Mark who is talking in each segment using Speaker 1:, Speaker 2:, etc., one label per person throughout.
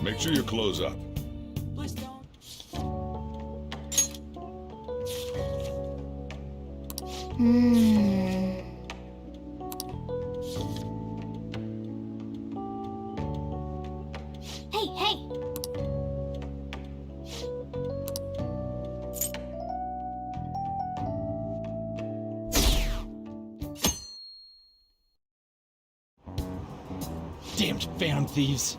Speaker 1: Make sure you close up.
Speaker 2: Hey, hey!
Speaker 3: Damned phantom thieves.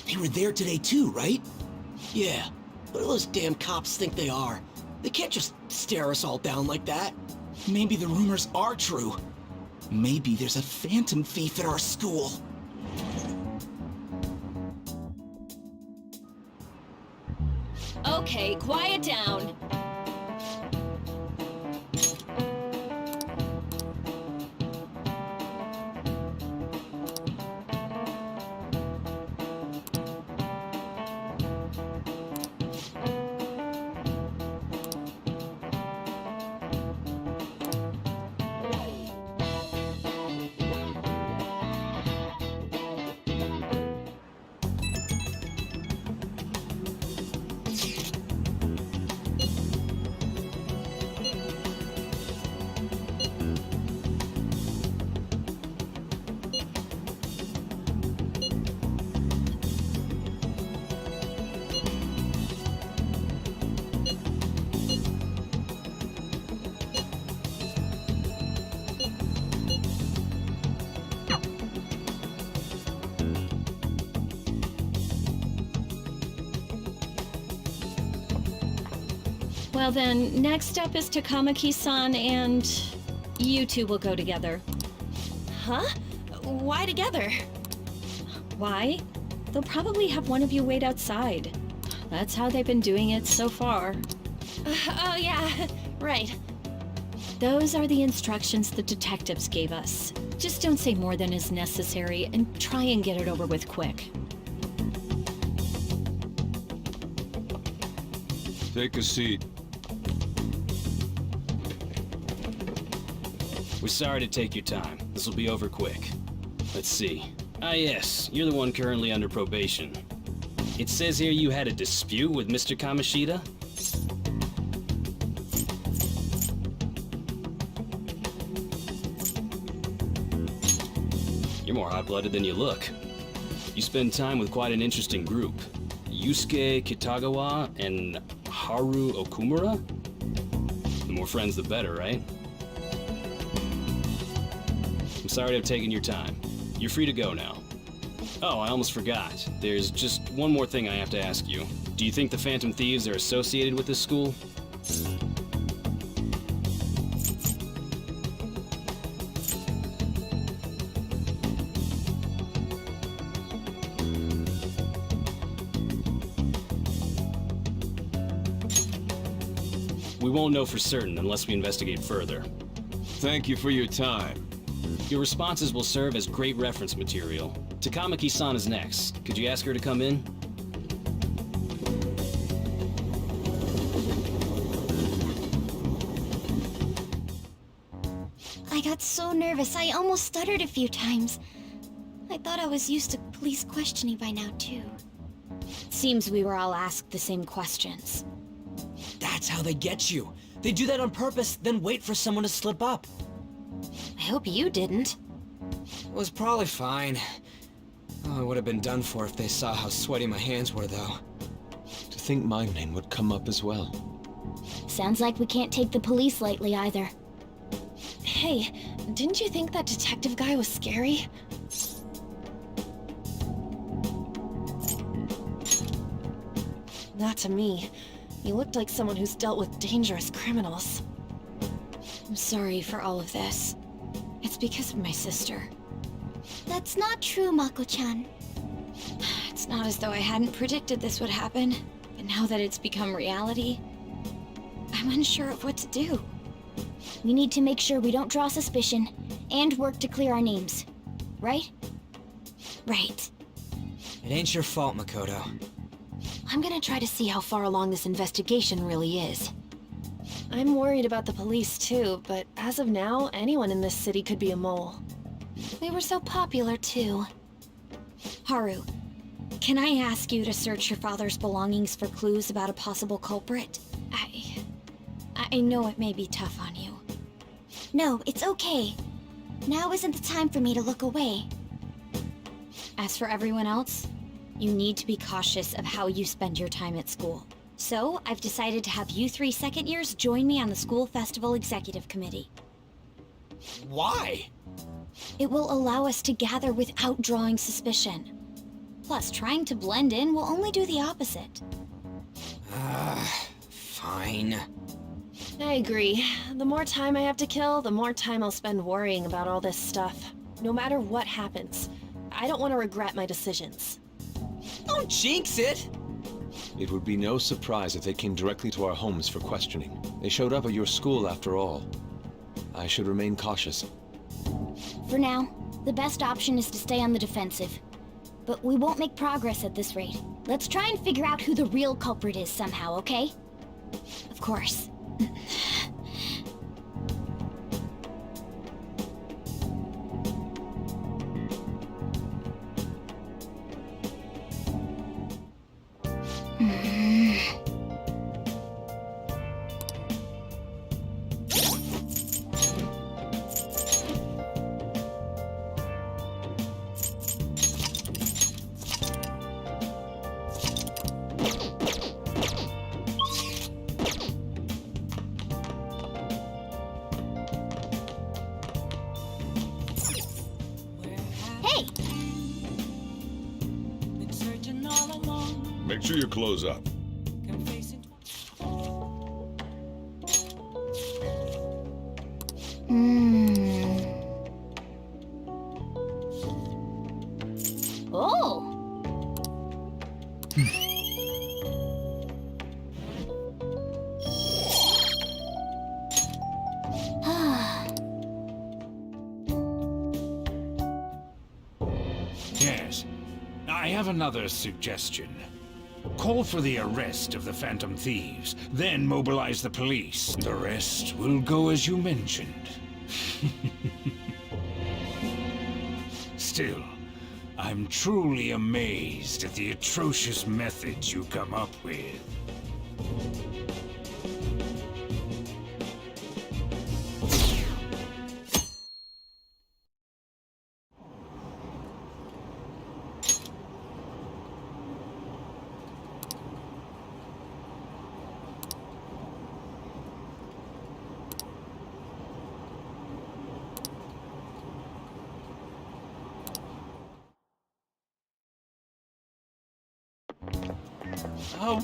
Speaker 4: They were there today too, right? Yeah, what do those damn cops think they are? They can't just stare us all down like that.
Speaker 3: Maybe the rumors are true. Maybe there's a phantom thief at our school.
Speaker 2: Okay, quiet down. Well then, next up is Takamaki-san, and you two will go together. Huh? Why together? Why? They'll probably have one of you wait outside. That's how they've been doing it so far. Oh yeah, right. Those are the instructions the detectives gave us. Just don't say more than is necessary and try and get it over with quick.
Speaker 1: Take a seat.
Speaker 5: We're sorry to take your time. This will be over quick. Let's see. Ah yes, you're the one currently under probation. It says here you had a dispute with Mr. Kamoshida? You're more hot-blooded than you look. You spend time with quite an interesting group. Yusuke Kitagawa and Haru Okumura? The more friends, the better, right? I'm sorry to have taken your time. You're free to go now. Oh, I almost forgot. There's just one more thing I have to ask you. Do you think the Phantom Thieves are associated with this school? We won't know for certain unless we investigate further.
Speaker 1: Thank you for your time.
Speaker 5: Your responses will serve as great reference material. Takamaki-san is next. Could you ask her to come in?
Speaker 6: I got so nervous, I almost stuttered a few times. I thought I was used to police questioning by now, too.
Speaker 2: Seems we were all asked the same questions.
Speaker 4: That's how they get you. They do that on purpose, then wait for someone to slip up.
Speaker 2: I hope you didn't.
Speaker 4: It was probably fine. Oh, I would have been done for if they saw how sweaty my hands were, though.
Speaker 1: To think my name would come up as well.
Speaker 6: Sounds like we can't take the police lightly either.
Speaker 2: Hey, didn't you think that detective guy was scary? Not to me. He looked like someone who's dealt with dangerous criminals. I'm sorry for all of this. It's because of my sister.
Speaker 6: That's not true, Mako-chan.
Speaker 2: It's not as though I hadn't predicted this would happen, but now that it's become reality, I'm unsure of what to do.
Speaker 6: We need to make sure we don't draw suspicion, and work to clear our names. Right? Right.
Speaker 4: It ain't your fault, Makoto.
Speaker 2: I'm gonna try to see how far along this investigation really is. I'm worried about the police too, but as of now, anyone in this city could be a mole. We were so popular too. Haru, can I ask you to search your father's belongings for clues about a possible culprit? I know it may be tough on you.
Speaker 6: No, it's okay. Now isn't the time for me to look away.
Speaker 2: As for everyone else, you need to be cautious of how you spend your time at school. So, I've decided to have you three second years join me on the school festival executive committee.
Speaker 4: Why?
Speaker 2: It will allow us to gather without drawing suspicion. Plus, trying to blend in will only do the opposite.
Speaker 4: Fine.
Speaker 2: I agree. The more time I have to kill, the more time I'll spend worrying about all this stuff. No matter what happens, I don't want to regret my decisions.
Speaker 4: Don't jinx it!
Speaker 1: It would be no surprise if they came directly to our homes for questioning. They showed up at your school after all. I should remain cautious.
Speaker 6: For now, the best option is to stay on the defensive. But we won't make progress at this rate. Let's try and figure out who the real culprit is somehow, okay?
Speaker 2: Of course.
Speaker 6: Hey!
Speaker 7: Make sure you close up.
Speaker 6: Oh!
Speaker 7: have another suggestion. Call for the arrest of the Phantom Thieves, then mobilize the police. The rest will go as you mentioned. Still, I'm truly amazed at the atrocious methods you come up with.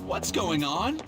Speaker 3: What's going on?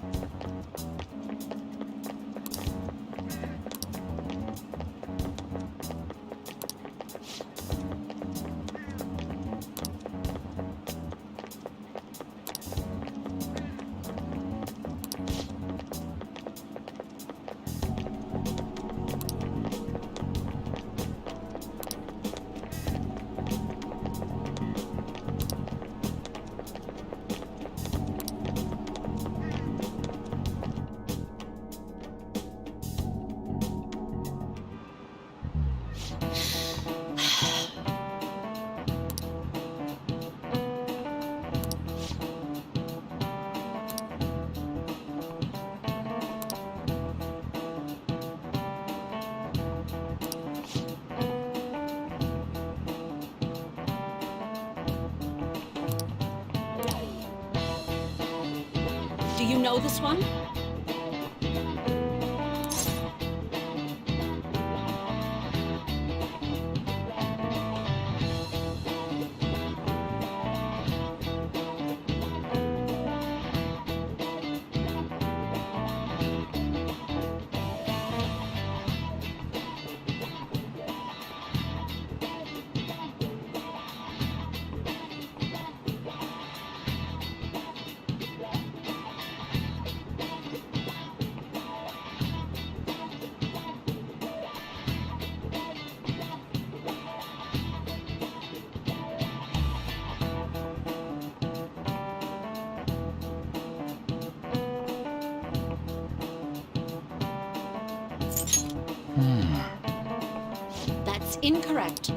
Speaker 2: Do you know this one? That's incorrect.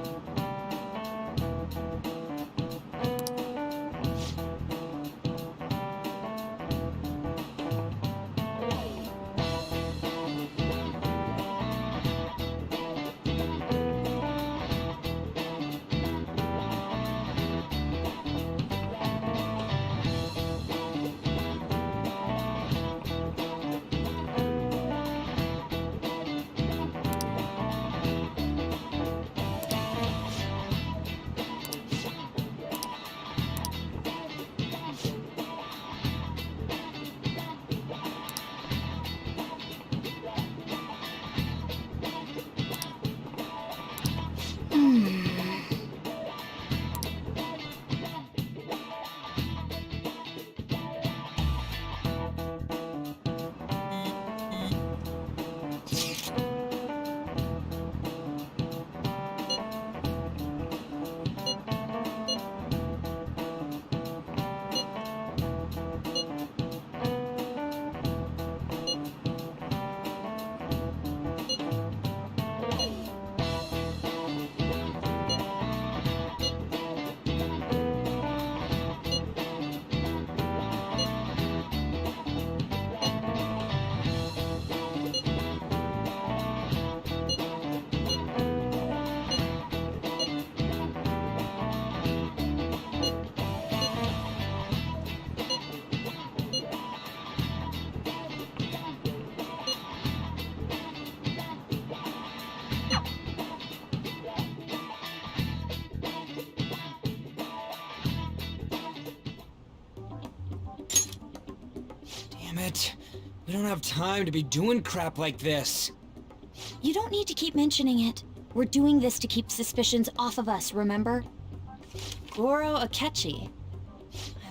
Speaker 4: Damn it. We don't have time to be doing crap like this.
Speaker 6: You don't need to keep mentioning it. We're doing this to keep suspicions off of us, remember?
Speaker 2: Goro Akechi.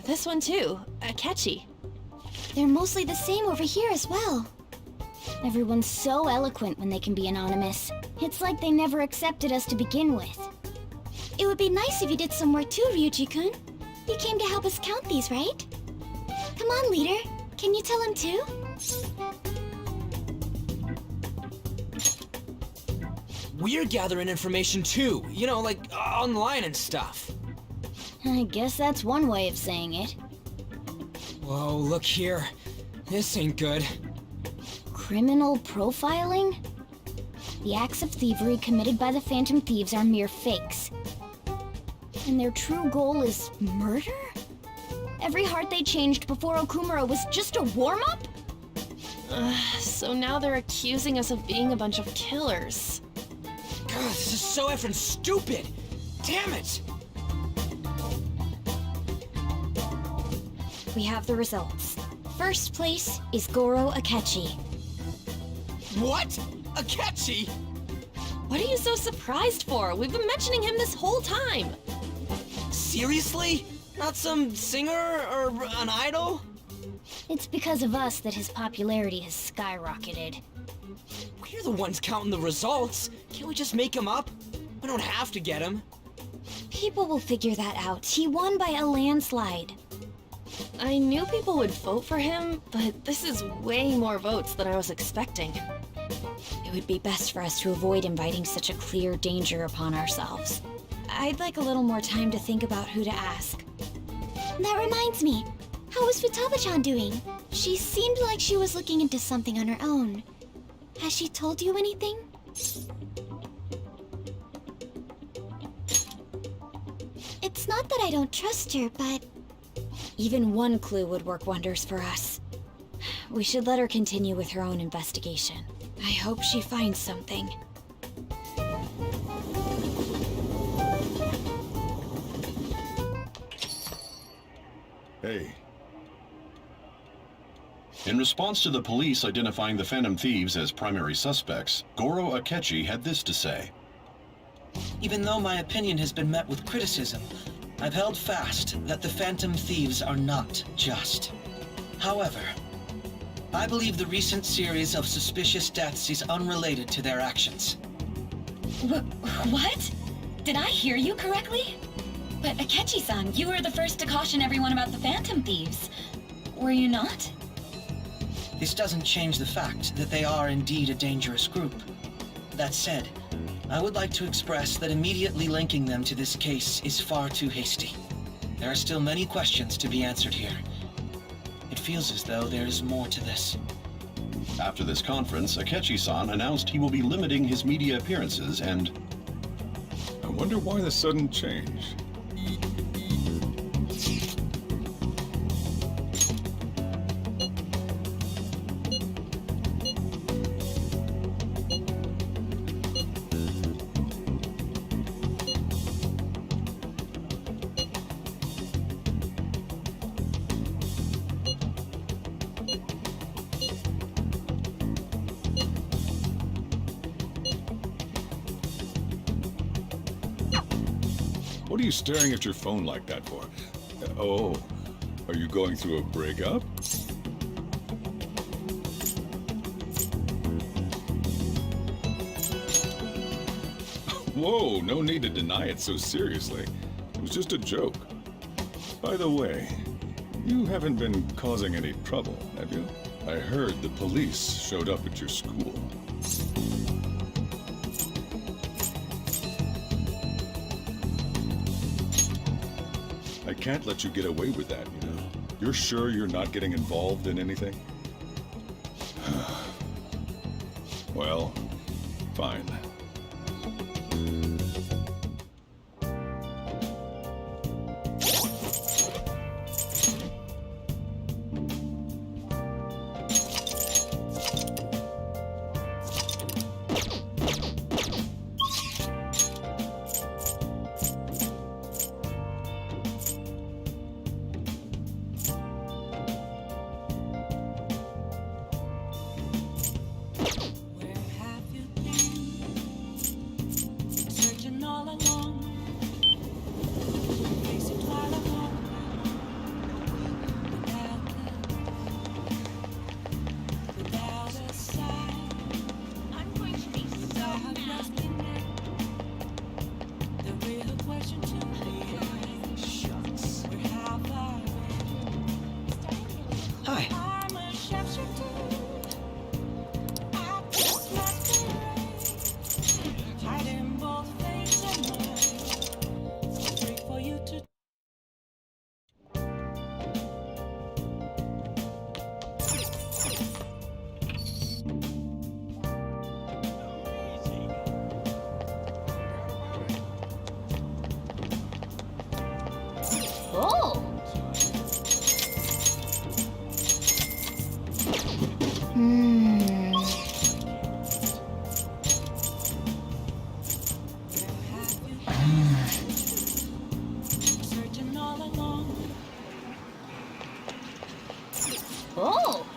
Speaker 2: This one too, Akechi.
Speaker 6: They're mostly the same over here as well. Everyone's so eloquent when they can be anonymous. It's like they never accepted us to begin with. It would be nice if you did some work too, Ryuji-kun. You came to help us count these, right? Come on, leader. Can you tell him too?
Speaker 4: We're gathering information too, you know, like online and stuff.
Speaker 6: I guess that's one way of saying it.
Speaker 4: Whoa, look here. This ain't good.
Speaker 6: Criminal profiling? The acts of thievery committed by the Phantom Thieves are mere fakes. And their true goal is murder? Every heart they changed before Okumura was just a warm-up?
Speaker 2: So now they're accusing us of being a bunch of killers.
Speaker 4: God, this is so effing stupid! Damn it!
Speaker 6: We have the results. First place is Goro Akechi.
Speaker 4: What? Akechi?
Speaker 2: What are you so surprised for? We've been mentioning him this whole time.
Speaker 4: Seriously? Not some singer or an idol?
Speaker 6: It's because of us that his popularity has skyrocketed.
Speaker 4: We're the ones counting the results. Can't we just make him up? We don't have to get him.
Speaker 6: People will figure that out. He won by a landslide.
Speaker 2: I knew people would vote for him, but this is way more votes than I was expecting. It would be best for us to avoid inviting such a clear danger upon ourselves. I'd like a little more time to think about who to ask.
Speaker 6: That reminds me. How was Futaba-chan doing? She seemed like she was looking into something on her own. Has she told you anything? It's not that I don't trust her, but...
Speaker 2: Even one clue would work wonders for us. We should let her continue with her own investigation. I hope she finds something.
Speaker 8: Hey.
Speaker 9: In response to the police identifying the Phantom Thieves as primary suspects, Goro Akechi had this to say.
Speaker 10: Even though my opinion has been met with criticism, I've held fast that the Phantom Thieves are not just. However, I believe the recent series of suspicious deaths is unrelated to their actions.
Speaker 11: What? Did I hear you correctly? But Akechi-san, you were the first to caution everyone about the Phantom Thieves. Were you not?
Speaker 10: This doesn't change the fact that they are indeed a dangerous group. That said, I would like to express that immediately linking them to this case is far too hasty. There are still many questions to be answered here. It feels as though there is more to this.
Speaker 9: After this conference, Akechi-san announced he will be limiting his media appearances and...
Speaker 8: I wonder why the sudden change. What are you staring at your phone like that for? Oh, are you going through a breakup? Whoa, no need to deny it so seriously. It was just a joke. By the way, you haven't been causing any trouble, have you? I heard the police showed up at your school. I can't let you get away with that, you know. You're sure you're not getting involved in anything? Well, fine.
Speaker 6: Oh!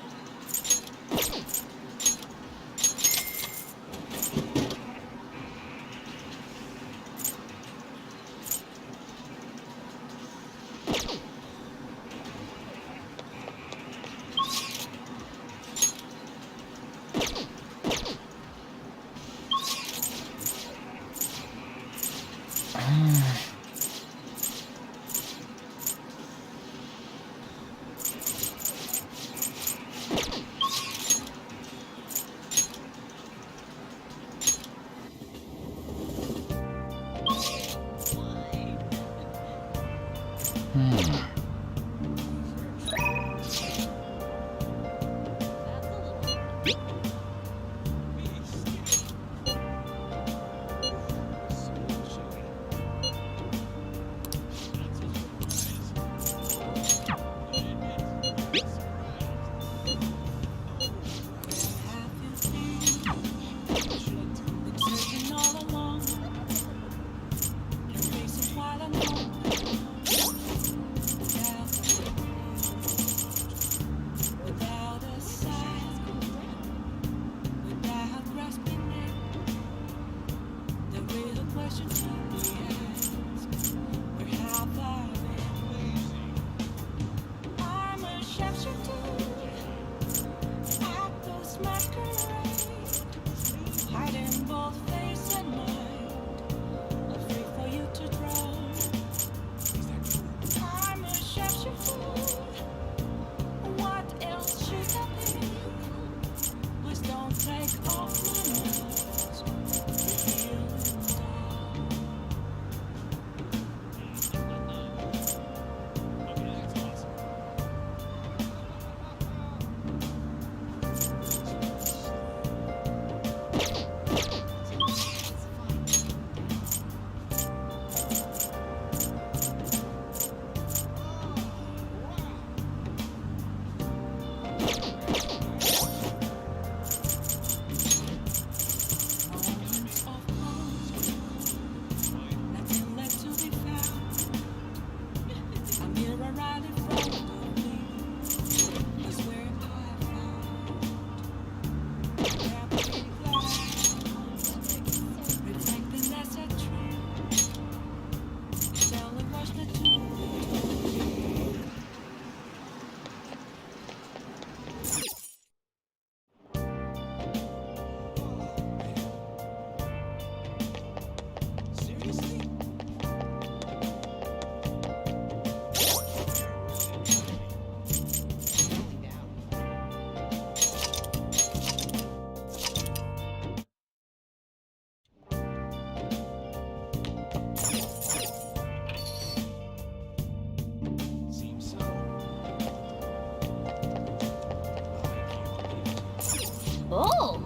Speaker 6: Oh!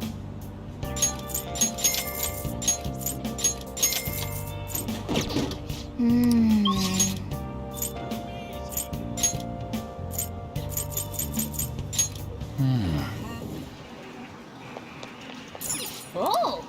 Speaker 6: Oh!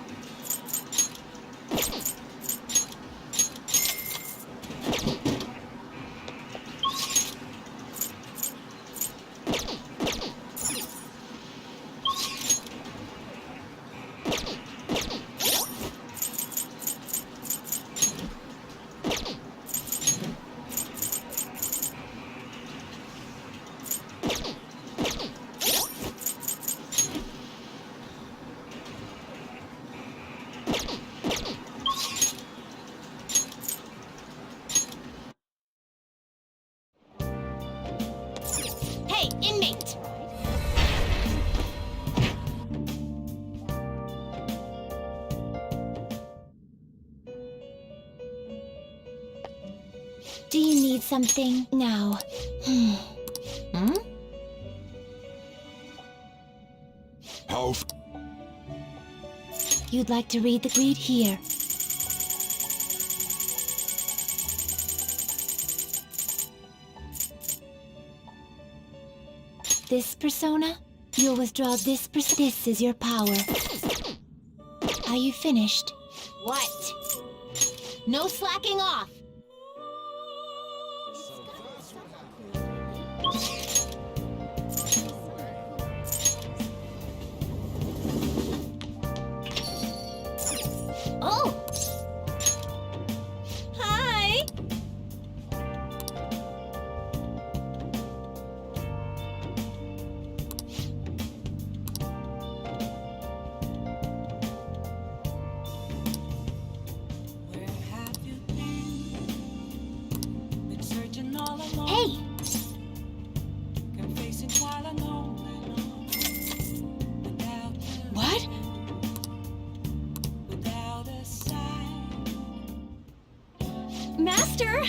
Speaker 6: Hey, inmate! Do you need something now? Hmm?
Speaker 8: How?
Speaker 6: You'd like to read the greed here. This persona? You'll withdraw this. This is your power. Are you finished? What? No slacking off! Oh!
Speaker 2: Hi!
Speaker 6: Hey!
Speaker 2: What? Master!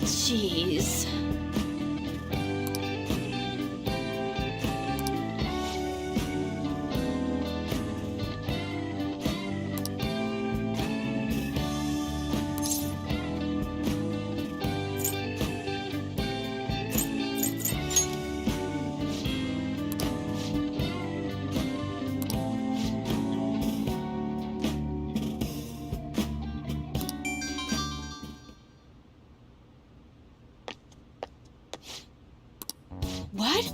Speaker 2: Jeez. What?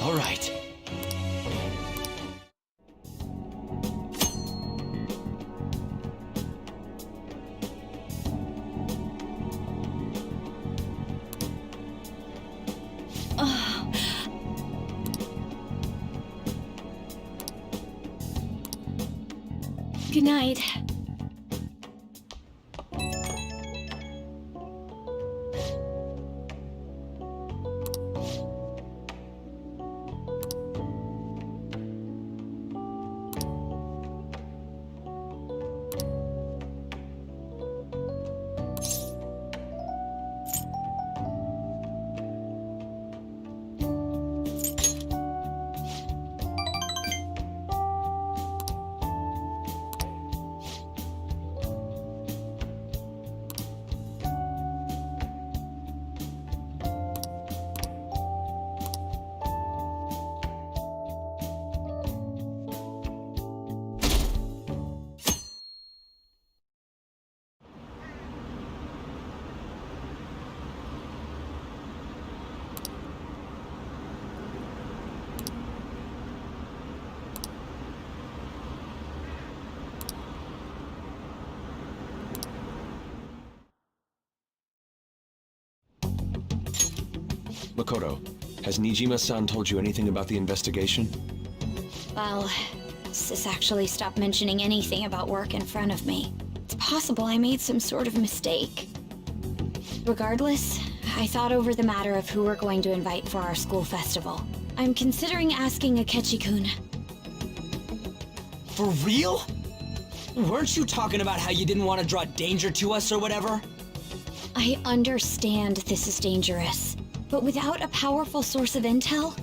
Speaker 1: All right.
Speaker 2: Good night.
Speaker 1: Makoto, has Nijima-san told you anything about the investigation?
Speaker 6: Well, Sis actually stopped mentioning anything about work in front of me. It's possible I made some sort of mistake. Regardless, I thought over the matter of who we're going to invite for our school festival. I'm considering asking Akechi-kun.
Speaker 3: For real?
Speaker 12: Weren't you talking about how you didn't want to draw danger to us or whatever?
Speaker 6: I understand this is dangerous, but without a powerful source of intel,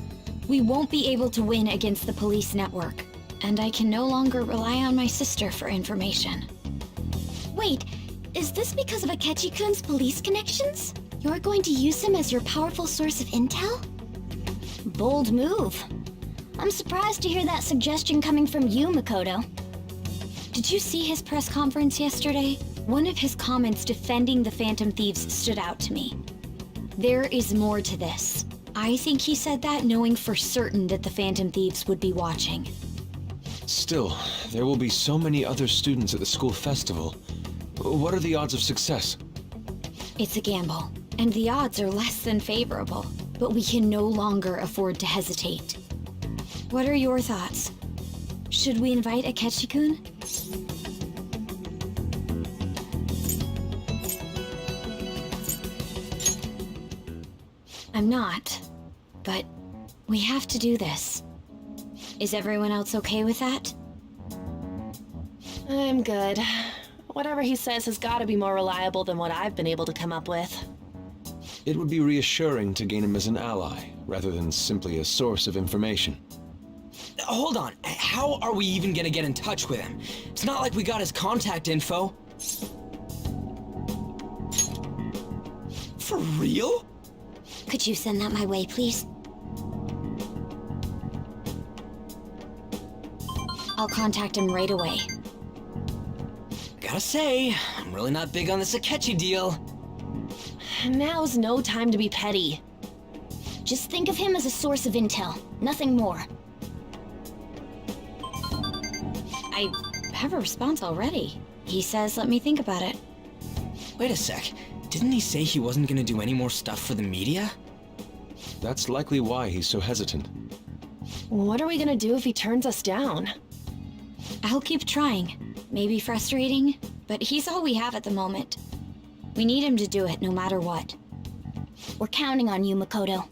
Speaker 6: we won't be able to win against the police network. And I can no longer rely on my sister for information. Wait, is this because of Akechi-kun's police connections? You're going to use him as your powerful source of intel? Bold move. I'm surprised to hear that suggestion coming from you, Makoto. Did you see his press conference yesterday? One of his comments defending the Phantom Thieves stood out to me. There is more to this. I think he said that knowing for certain that the Phantom Thieves would be watching.
Speaker 1: Still, there will be so many other students at the school festival. What are the odds of success?
Speaker 6: It's a gamble, and the odds are less than favorable, but we can no longer afford to hesitate. What are your thoughts? Should we invite Akechi-kun? I'm not, but we have to do this. Is everyone else okay with that?
Speaker 13: I'm good. Whatever he says has got to be more reliable than what I've been able to come up with.
Speaker 1: It would be reassuring to gain him as an ally, rather than simply a source of information.
Speaker 12: Hold on, how are we even gonna get in touch with him? It's not like we got his contact info. For real?
Speaker 6: Could you send that my way, please? I'll contact him right away.
Speaker 12: Gotta say, I'm really not big on this Akechi deal.
Speaker 13: Now's no time to be petty.
Speaker 6: Just think of him as a source of intel, nothing more. I have a response already. He says let me think about it.
Speaker 12: Wait a sec, didn't he say he wasn't gonna do any more stuff for the media?
Speaker 1: That's likely why he's so hesitant.
Speaker 13: What are we gonna do if he turns us down?
Speaker 6: I'll keep trying. Maybe frustrating, but he's all we have at the moment. We need him to do it no matter what. We're counting on you, Makoto.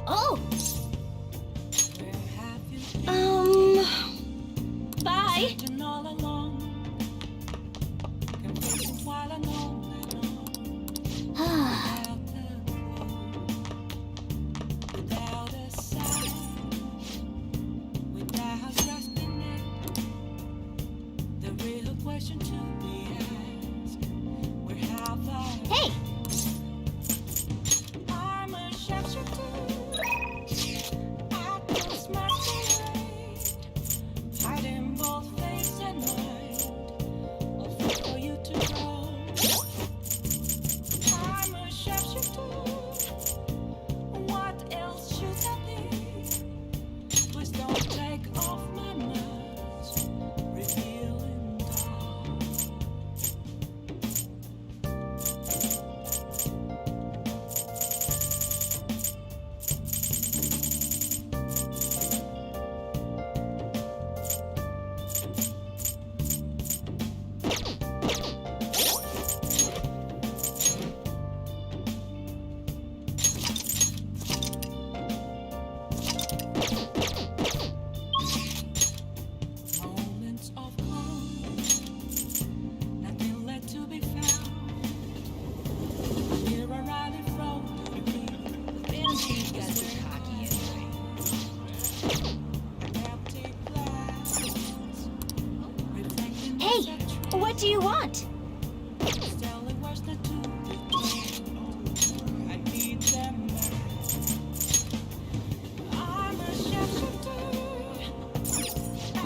Speaker 6: Oh!
Speaker 13: Bye!
Speaker 6: Hey! What do you want?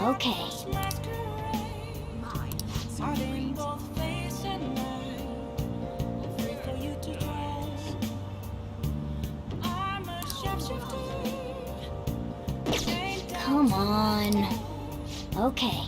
Speaker 6: Okay. Come on. Okay.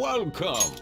Speaker 1: Welcome!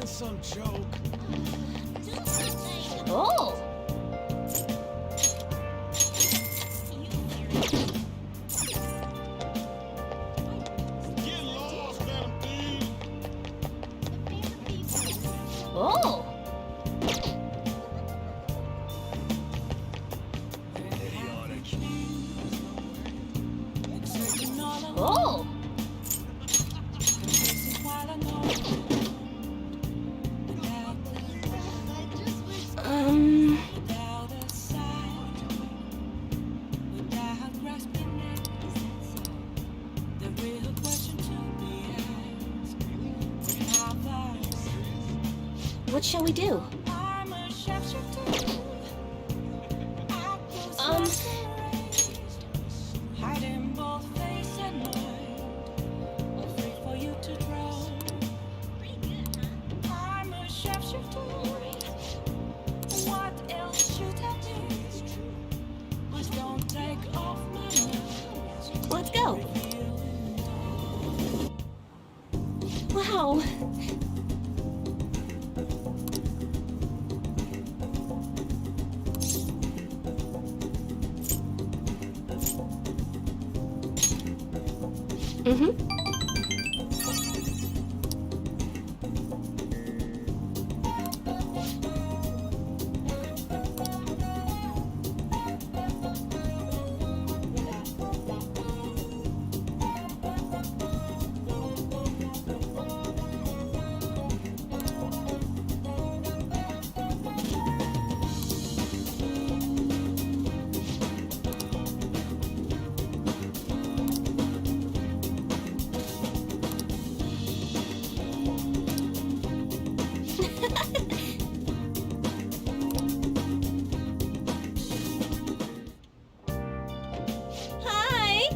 Speaker 3: Some joke.
Speaker 6: Oh!
Speaker 3: Get lost, Phantom Thief!
Speaker 6: Oh! Oh! What shall we do? Let's go. Wow. Mm-hmm. Hi.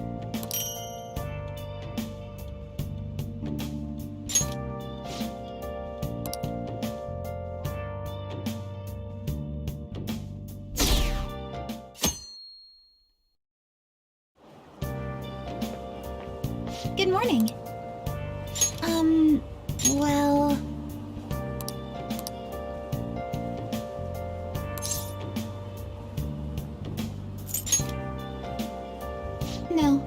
Speaker 6: Good morning. Well... No.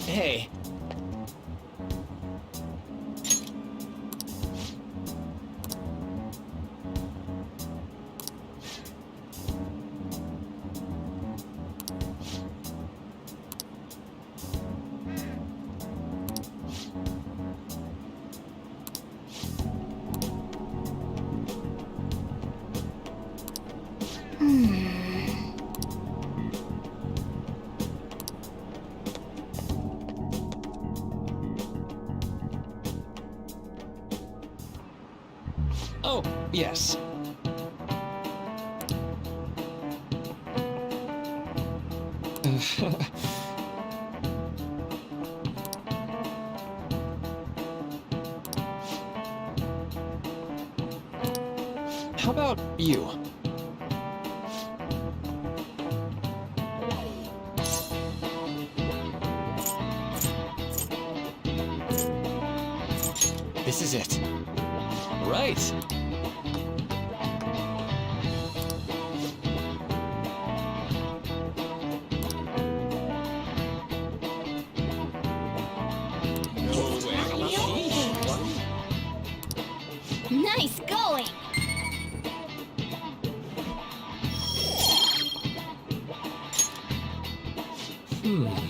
Speaker 12: Hey. Oh, yes. How about you? This is it. Right.
Speaker 6: Nice going! Hmm.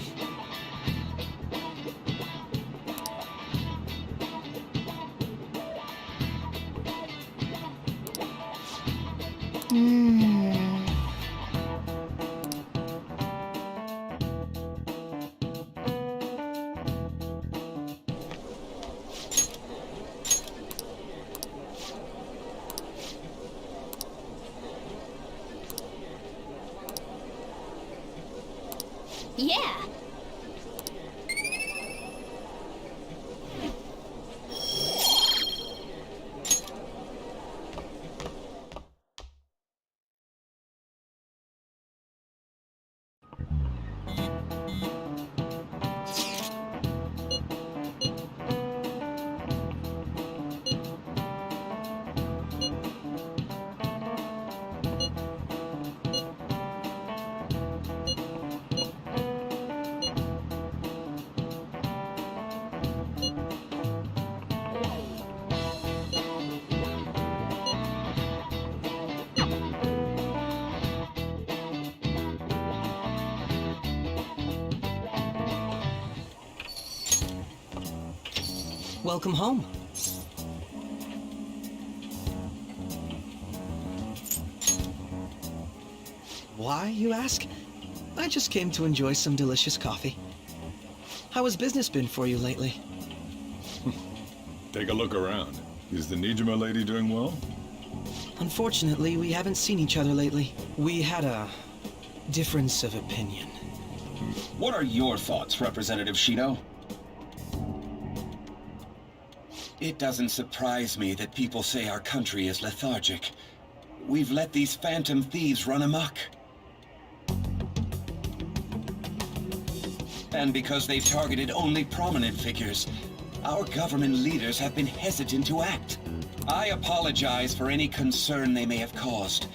Speaker 6: Yeah!
Speaker 10: Welcome home. Why, you ask? I just came to enjoy some delicious coffee. How has business been for you lately?
Speaker 8: Take a look around. Is the Nijima lady doing well?
Speaker 10: Unfortunately, we haven't seen each other lately. We had a difference of opinion.
Speaker 9: What are your thoughts, Representative Shido? It doesn't surprise me that people say our country is lethargic. We've let these phantom thieves run amok. And because they've targeted only prominent figures, our government leaders have been hesitant to act. I apologize for any concern they may have caused,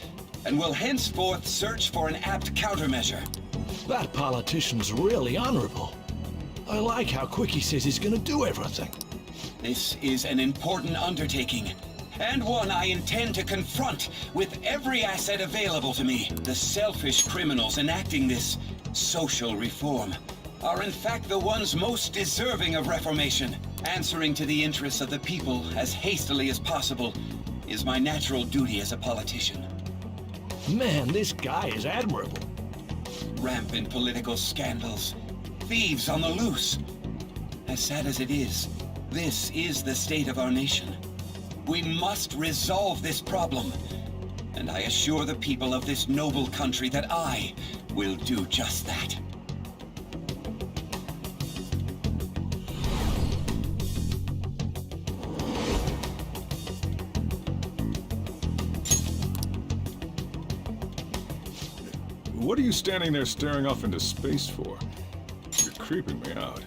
Speaker 9: and will henceforth search for an apt countermeasure.
Speaker 14: That politician's really honorable. I like how quick he says he's gonna do everything.
Speaker 9: This is an important undertaking, and one I intend to confront with every asset available to me. The selfish criminals enacting this social reform are in fact the ones most deserving of reformation. Answering to the interests of the people as hastily as possible is my natural duty as a politician.
Speaker 14: Man, this guy is admirable.
Speaker 9: Rampant political scandals, thieves on the loose. As sad as it is, this is the state of our nation. We must resolve this problem, and I assure the people of this noble country that I will do just that.
Speaker 8: What are you standing there staring off into space for? You're creeping me out.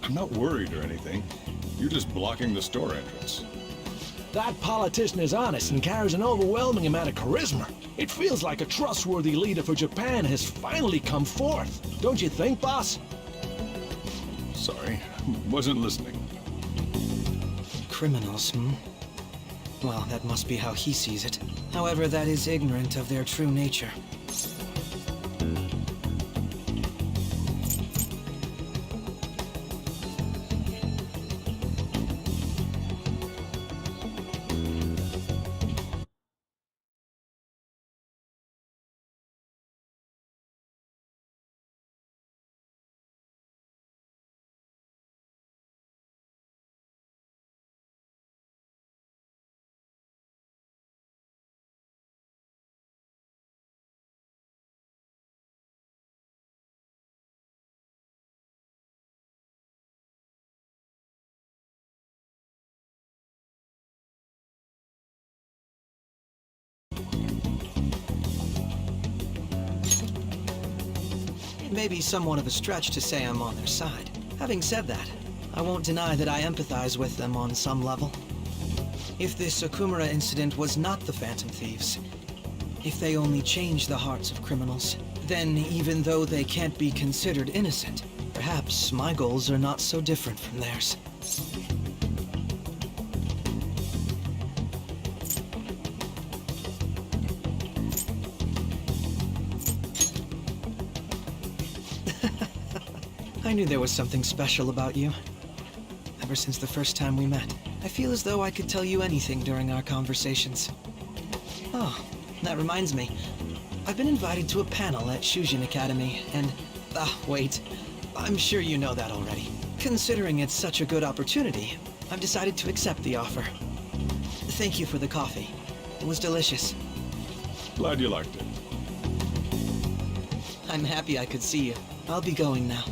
Speaker 8: I'm not worried or anything. You're just blocking the store entrance.
Speaker 14: That politician is honest and carries an overwhelming amount of charisma. It feels like a trustworthy leader for Japan has finally come forth. Don't you think, boss?
Speaker 8: Sorry, wasn't listening.
Speaker 10: Criminals, Well, that must be how he sees it. However, that is ignorant of their true nature. may be somewhat of a stretch to say I'm on their side. Having said that, I won't deny that I empathize with them on some level. If this Okumura incident was not the Phantom Thieves, if they only change the hearts of criminals, then even though they can't be considered innocent, perhaps my goals are not so different from theirs. I knew there was something special about you. Ever since the first time we met, I feel as though I could tell you anything during our conversations. Oh, that reminds me. I've been invited to a panel at Shujin Academy, and... wait. I'm sure you know that already. Considering it's such a good opportunity, I've decided to accept the offer. Thank you for the coffee. It was delicious.
Speaker 8: Glad you liked it.
Speaker 10: I'm happy I could see you. I'll be going now.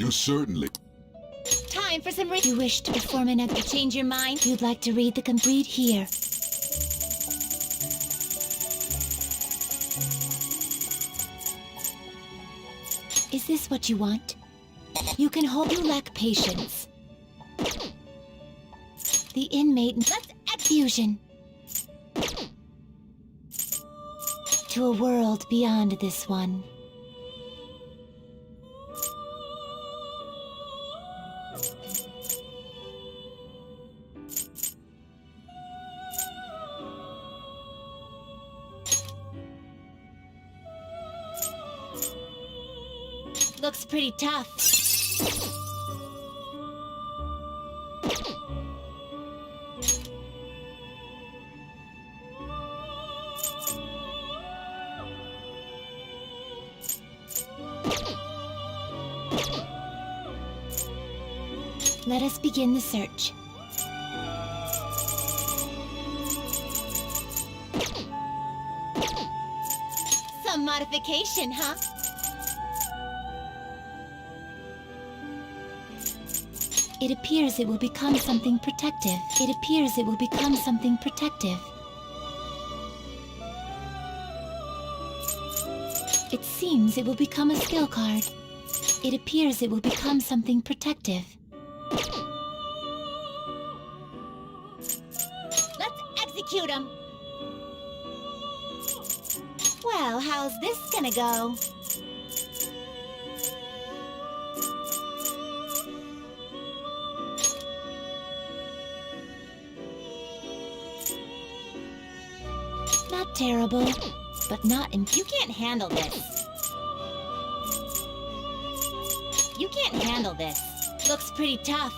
Speaker 15: You certainly...
Speaker 6: Time for some You wish to perform an act to change your mind? You'd like to read the complete here. Is this what you want? You can hope you lack patience. The inmate... Let's fusion. To a world beyond this one. Looks pretty tough. Let us begin the search. Some modification, huh? It appears it will become something protective. It appears it will become something protective. It seems it will become a skill card. It appears it will become something protective. Let's execute him! Well, how's this gonna go? Not terrible, but not in... You can't handle this. You can't handle this. Looks pretty tough.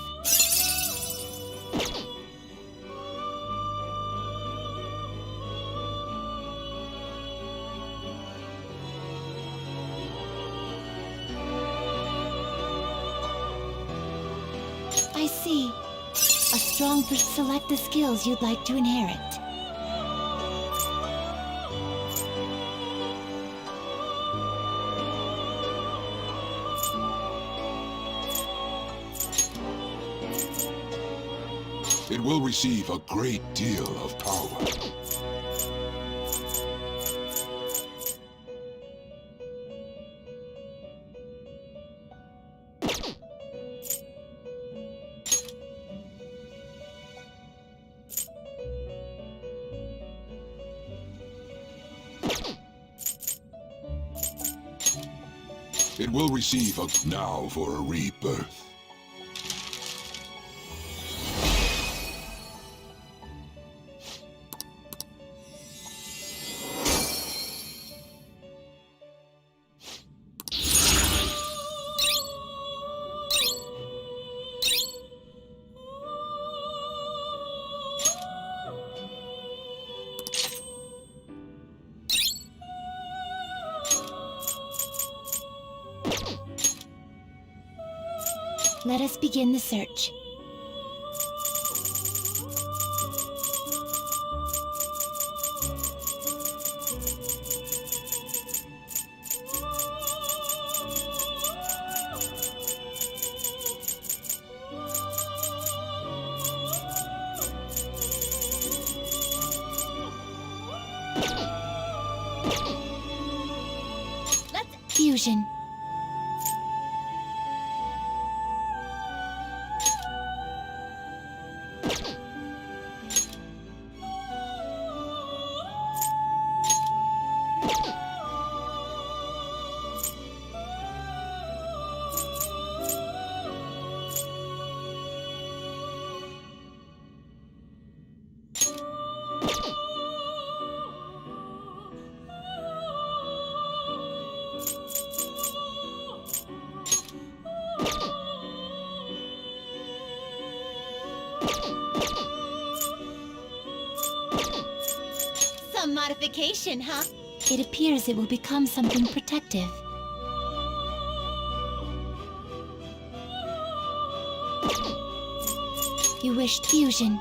Speaker 6: I see. A strong select the skills you'd like to inherit.
Speaker 15: It will receive a great deal of power. It will receive a... Now for a rebirth.
Speaker 6: Let us begin the search. Let's fusion. Some modification, huh? It appears it will become something protective. You wished fusion.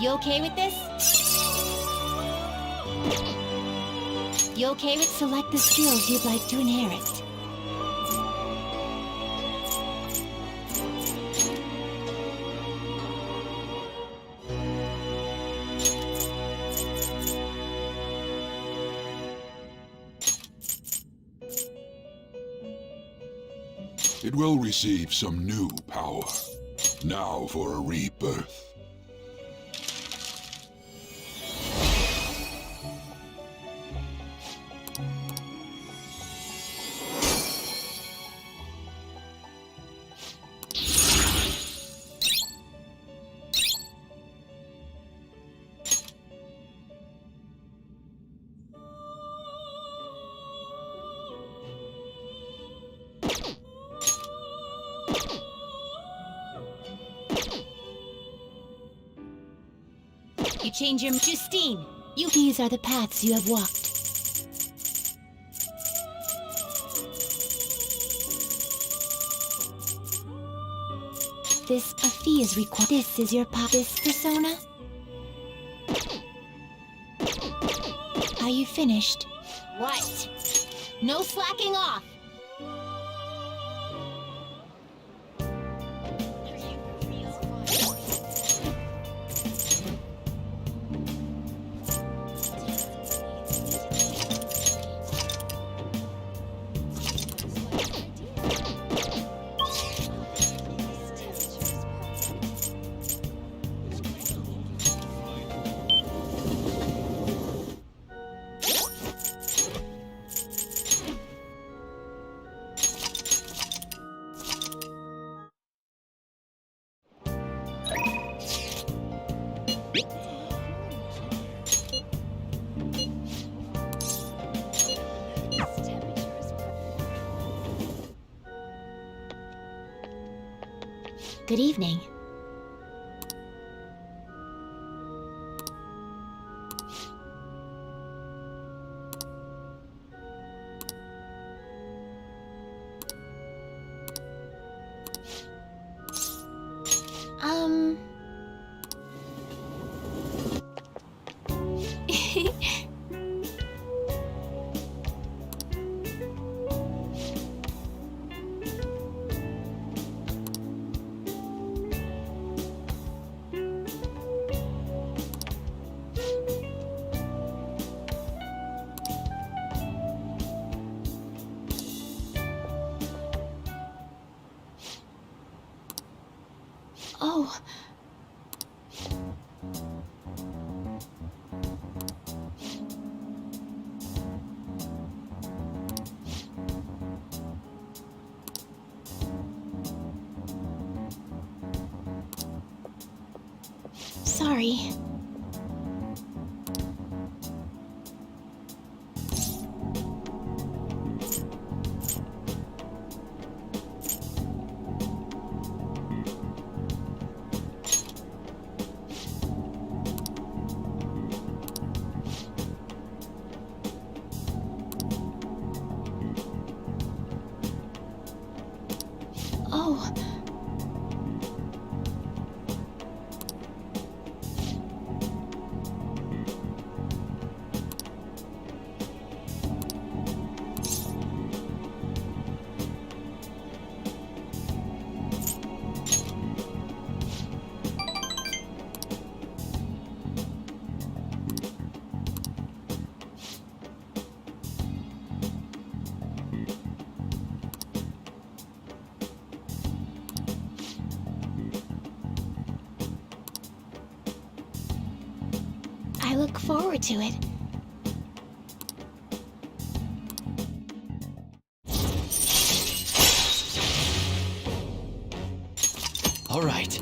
Speaker 6: You okay with this? You okay with select the skills you'd like to inherit?
Speaker 15: It will receive some new power. Now for a rebirth.
Speaker 6: You change your... Justine! These are the paths you have walked. A fee is required. This is your this persona? Are you finished? What? No slacking off! Good evening. Oh. Sorry. Oh. I look forward to it.
Speaker 12: All right.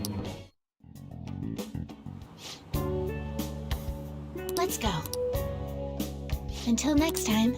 Speaker 6: Let's go. Until next time.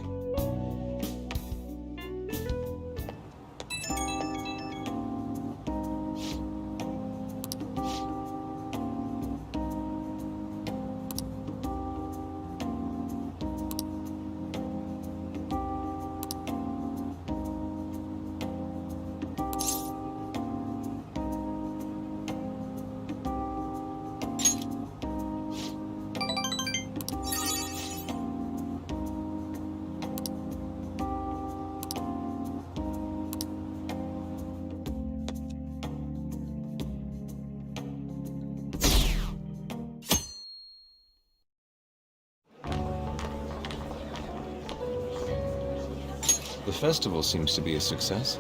Speaker 1: festival seems to be a success.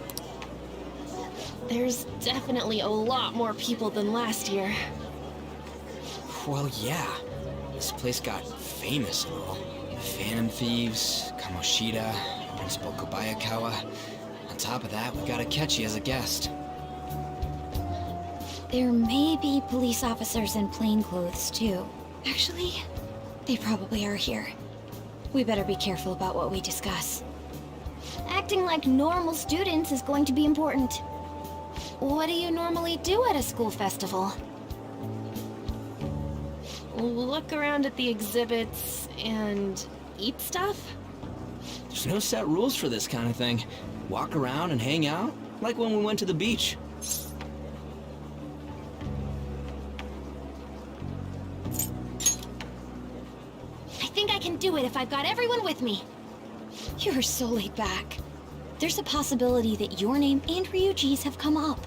Speaker 13: There's definitely a lot more people than last year.
Speaker 12: Well, yeah. This place got famous and all. Phantom Thieves, Kamoshida, Principal Kobayakawa. On top of that, we got Akechi as a guest.
Speaker 6: There may be police officers in plainclothes, too. Actually, they probably are here. We better be careful about what we discuss. Acting like normal students is going to be important. What do you normally do at a school festival?
Speaker 13: Look around at the exhibits and eat stuff?
Speaker 12: There's no set rules for this kind of thing. Walk around and hang out, like when we went to the beach.
Speaker 6: I think I can do it if I've got everyone with me. You're so laid back. There's a possibility that your name and Ryuji's have come up.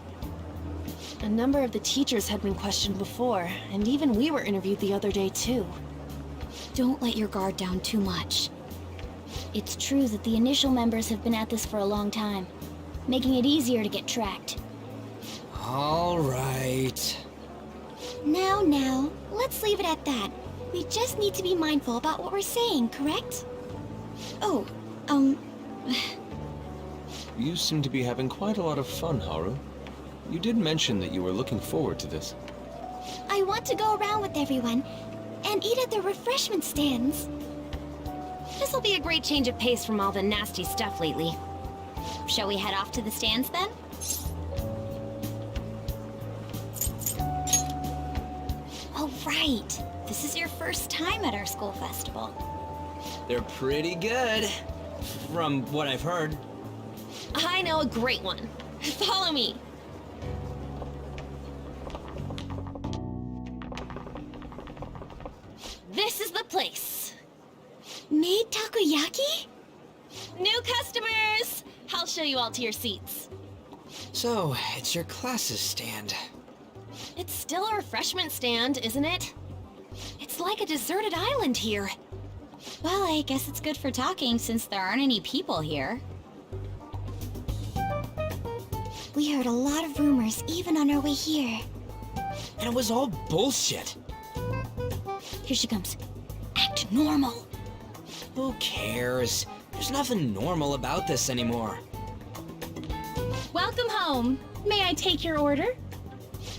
Speaker 13: A number of the teachers had been questioned before, and even we were interviewed the other day too.
Speaker 6: Don't let your guard down too much. It's true that the initial members have been at this for a long time, making it easier to get tracked.
Speaker 12: All right.
Speaker 6: Now, let's leave it at that. We just need to be mindful about what we're saying, correct? Oh,
Speaker 1: You seem to be having quite a lot of fun, Haru. You did mention that you were looking forward to this.
Speaker 6: I want to go around with everyone and eat at the refreshment stands.
Speaker 2: This'll be a great change of pace from all the nasty stuff lately.
Speaker 6: Shall we head off to the stands then? Oh, right. This is your first time at our school festival.
Speaker 12: They're pretty good, from what I've heard.
Speaker 13: I know a great one. Follow me. This is the place.
Speaker 6: Made takoyaki?
Speaker 13: New customers! I'll show you all to your seats.
Speaker 12: So, it's your class's stand.
Speaker 13: It's still a refreshment stand, isn't it? It's like a deserted island here.
Speaker 6: Well, I guess it's good for talking since there aren't any people here. We heard a lot of rumors even on our way here.
Speaker 12: And it was all bullshit.
Speaker 6: Here she comes. Act normal.
Speaker 12: Who cares? There's nothing normal about this anymore.
Speaker 11: Welcome home. May I take your order?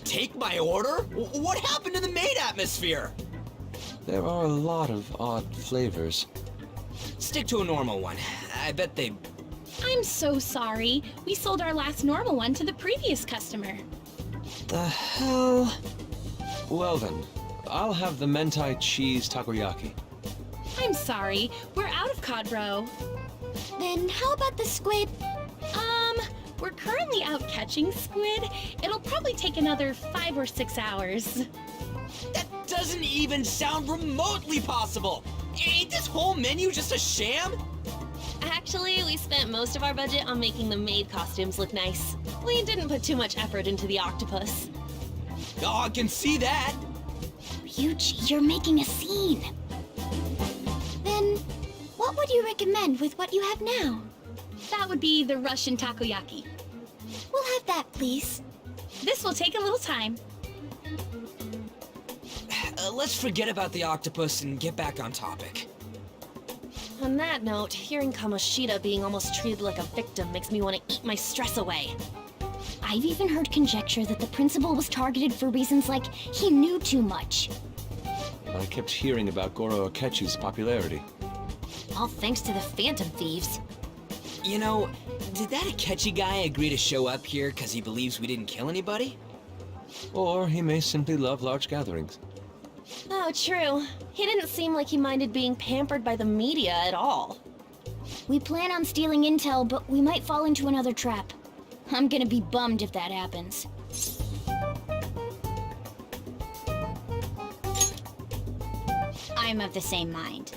Speaker 12: Take my order? What happened to the maid atmosphere?
Speaker 1: There are a lot of odd flavors.
Speaker 12: Stick to a normal one. I bet they...
Speaker 11: I'm so sorry. We sold our last normal one to the previous customer.
Speaker 12: The hell?
Speaker 1: Well then, I'll have the mentai cheese takoyaki.
Speaker 11: I'm sorry. We're out of cod roe.
Speaker 6: Then how about the squid?
Speaker 11: We're currently out catching squid. It'll probably take another 5 or 6 hours.
Speaker 12: That doesn't even sound remotely possible! Ain't this whole menu just a sham?
Speaker 13: Actually, we spent most of our budget on making the maid costumes look nice. We didn't put too much effort into the octopus.
Speaker 12: Oh, I can see that!
Speaker 6: Ryuji, you're making a scene. Then, what would you recommend with what you have now?
Speaker 11: That would be the Russian takoyaki.
Speaker 6: We'll have that, please.
Speaker 11: This will take a little time.
Speaker 12: Let's forget about the octopus and get back on topic.
Speaker 13: On that note, hearing Kamoshida being almost treated like a victim makes me want to eat my stress away.
Speaker 6: I've even heard conjecture that the principal was targeted for reasons like he knew too much.
Speaker 1: I kept hearing about Goro Akechi's popularity.
Speaker 13: All thanks to the Phantom Thieves.
Speaker 12: You know, did that Akechi guy agree to show up here because he believes we didn't kill anybody?
Speaker 1: Or he may simply love large gatherings.
Speaker 13: Oh, true. He didn't seem like he minded being pampered by the media at all.
Speaker 6: We plan on stealing intel, but we might fall into another trap. I'm gonna be bummed if that happens. I'm of the same mind.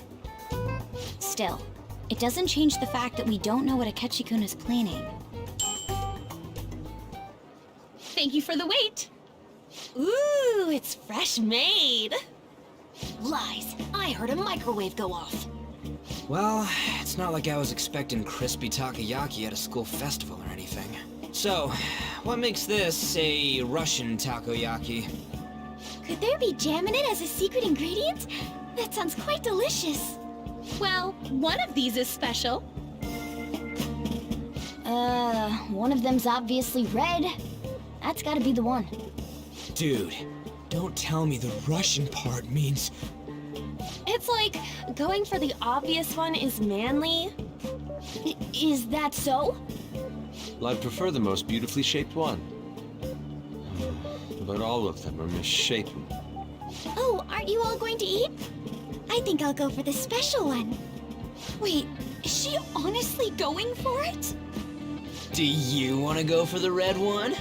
Speaker 6: Still, it doesn't change the fact that we don't know what Akechi-kun is planning.
Speaker 11: Thank you for the wait.
Speaker 13: Ooh, it's fresh made.
Speaker 6: Lies. I heard a microwave go off.
Speaker 12: Well, it's not like I was expecting crispy takoyaki at a school festival or anything. So, what makes this a Russian takoyaki?
Speaker 6: Could there be jam in it as a secret ingredient? That sounds quite delicious.
Speaker 2: Well, one of these is special.
Speaker 6: One of them's obviously red. That's gotta be the one.
Speaker 3: Dude, don't tell me the Russian part means...
Speaker 2: It's like going for the obvious one is manly.
Speaker 6: Is that so?
Speaker 1: Well, I'd prefer the most beautifully shaped one. But all of them are misshapen.
Speaker 6: Oh, aren't you all going to eat? I think I'll go for the special one.
Speaker 2: Wait, is she honestly going for it?
Speaker 12: Do you want to go for the red one?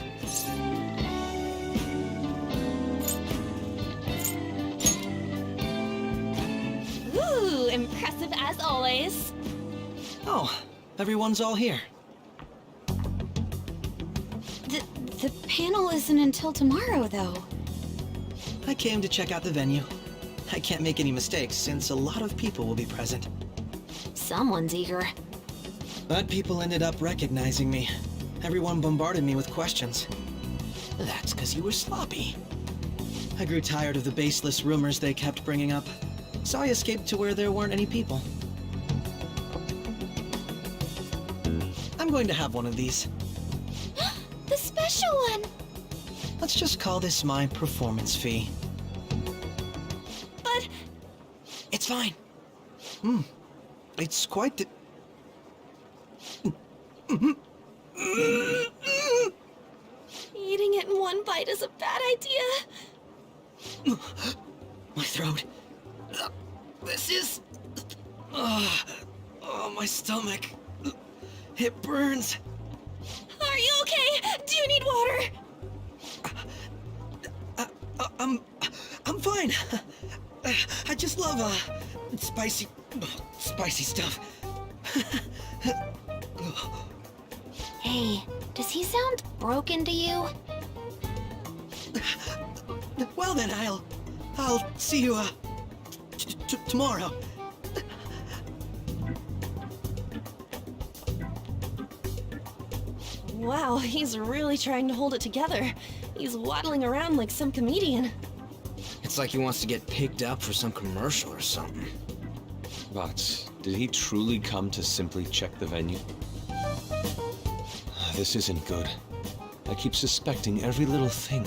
Speaker 2: Ooh, impressive as always.
Speaker 10: Oh, everyone's all here.
Speaker 2: The panel isn't until tomorrow, though.
Speaker 10: I came to check out the venue. I can't make any mistakes since a lot of people will be present.
Speaker 6: Someone's eager.
Speaker 10: But people ended up recognizing me. Everyone bombarded me with questions. That's because you were sloppy. I grew tired of the baseless rumors they kept bringing up, so I escaped to where there weren't any people. I'm going to have one of these.
Speaker 6: The special one!
Speaker 10: Let's just call this my performance fee.
Speaker 2: But...
Speaker 10: It's fine. It's quite the...
Speaker 2: Eating it in one bite is a bad idea.
Speaker 10: My throat. This is... Oh, my stomach. It burns.
Speaker 2: Are you okay? Do you need water?
Speaker 10: I'm fine. I just love, spicy stuff.
Speaker 6: Hey, does he sound broken to you?
Speaker 10: Well then, I'll see you, tomorrow.
Speaker 2: Wow, he's really trying to hold it together. He's waddling around like some comedian.
Speaker 12: It's like he wants to get picked up for some commercial or something.
Speaker 1: But did he truly come to simply check the venue? This isn't good. I keep suspecting every little thing.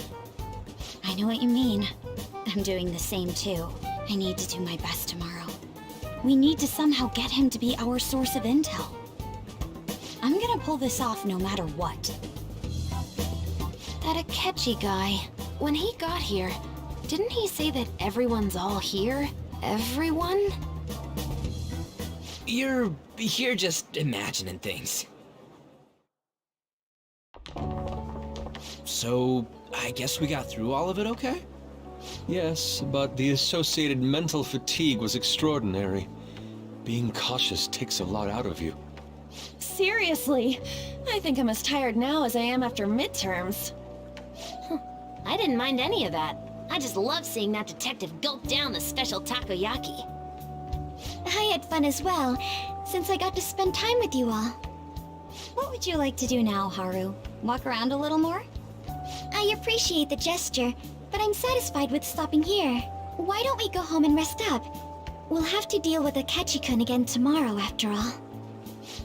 Speaker 6: I know what you mean. I'm doing the same too. I need to do my best tomorrow. We need to somehow get him to be our source of intel. I'm gonna pull this off no matter what. That Akechi guy, when he got here, didn't he say that everyone's all here? Everyone?
Speaker 12: You're just imagining things. So, I guess we got through all of it okay?
Speaker 1: Yes, but the associated mental fatigue was extraordinary. Being cautious takes a lot out of you.
Speaker 2: Seriously, I think I'm as tired now as I am after midterms.
Speaker 6: I didn't mind any of that. I just love seeing that detective gulp down the special takoyaki. I had fun as well, since I got to spend time with you all. What would you like to do now, Haru? Walk around a little more? I appreciate the gesture, but I'm satisfied with stopping here. Why don't we go home and rest up? We'll have to deal with Akechi-kun again tomorrow, after all.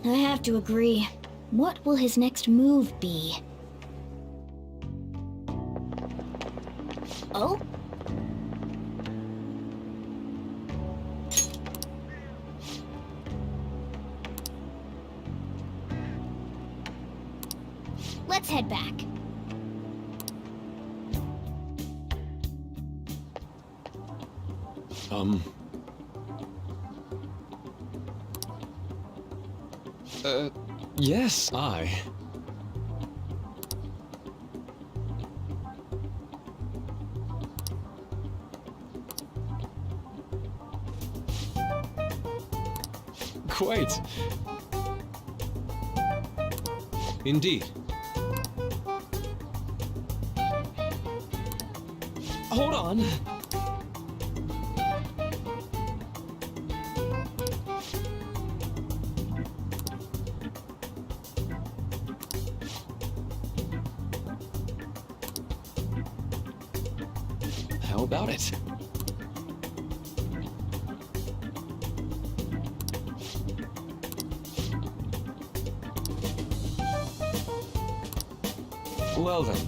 Speaker 6: I have to agree. What will his next move be? Oh? Let's head back.
Speaker 1: Yes, I. Quite. Indeed. Hold on. How about it? Well then.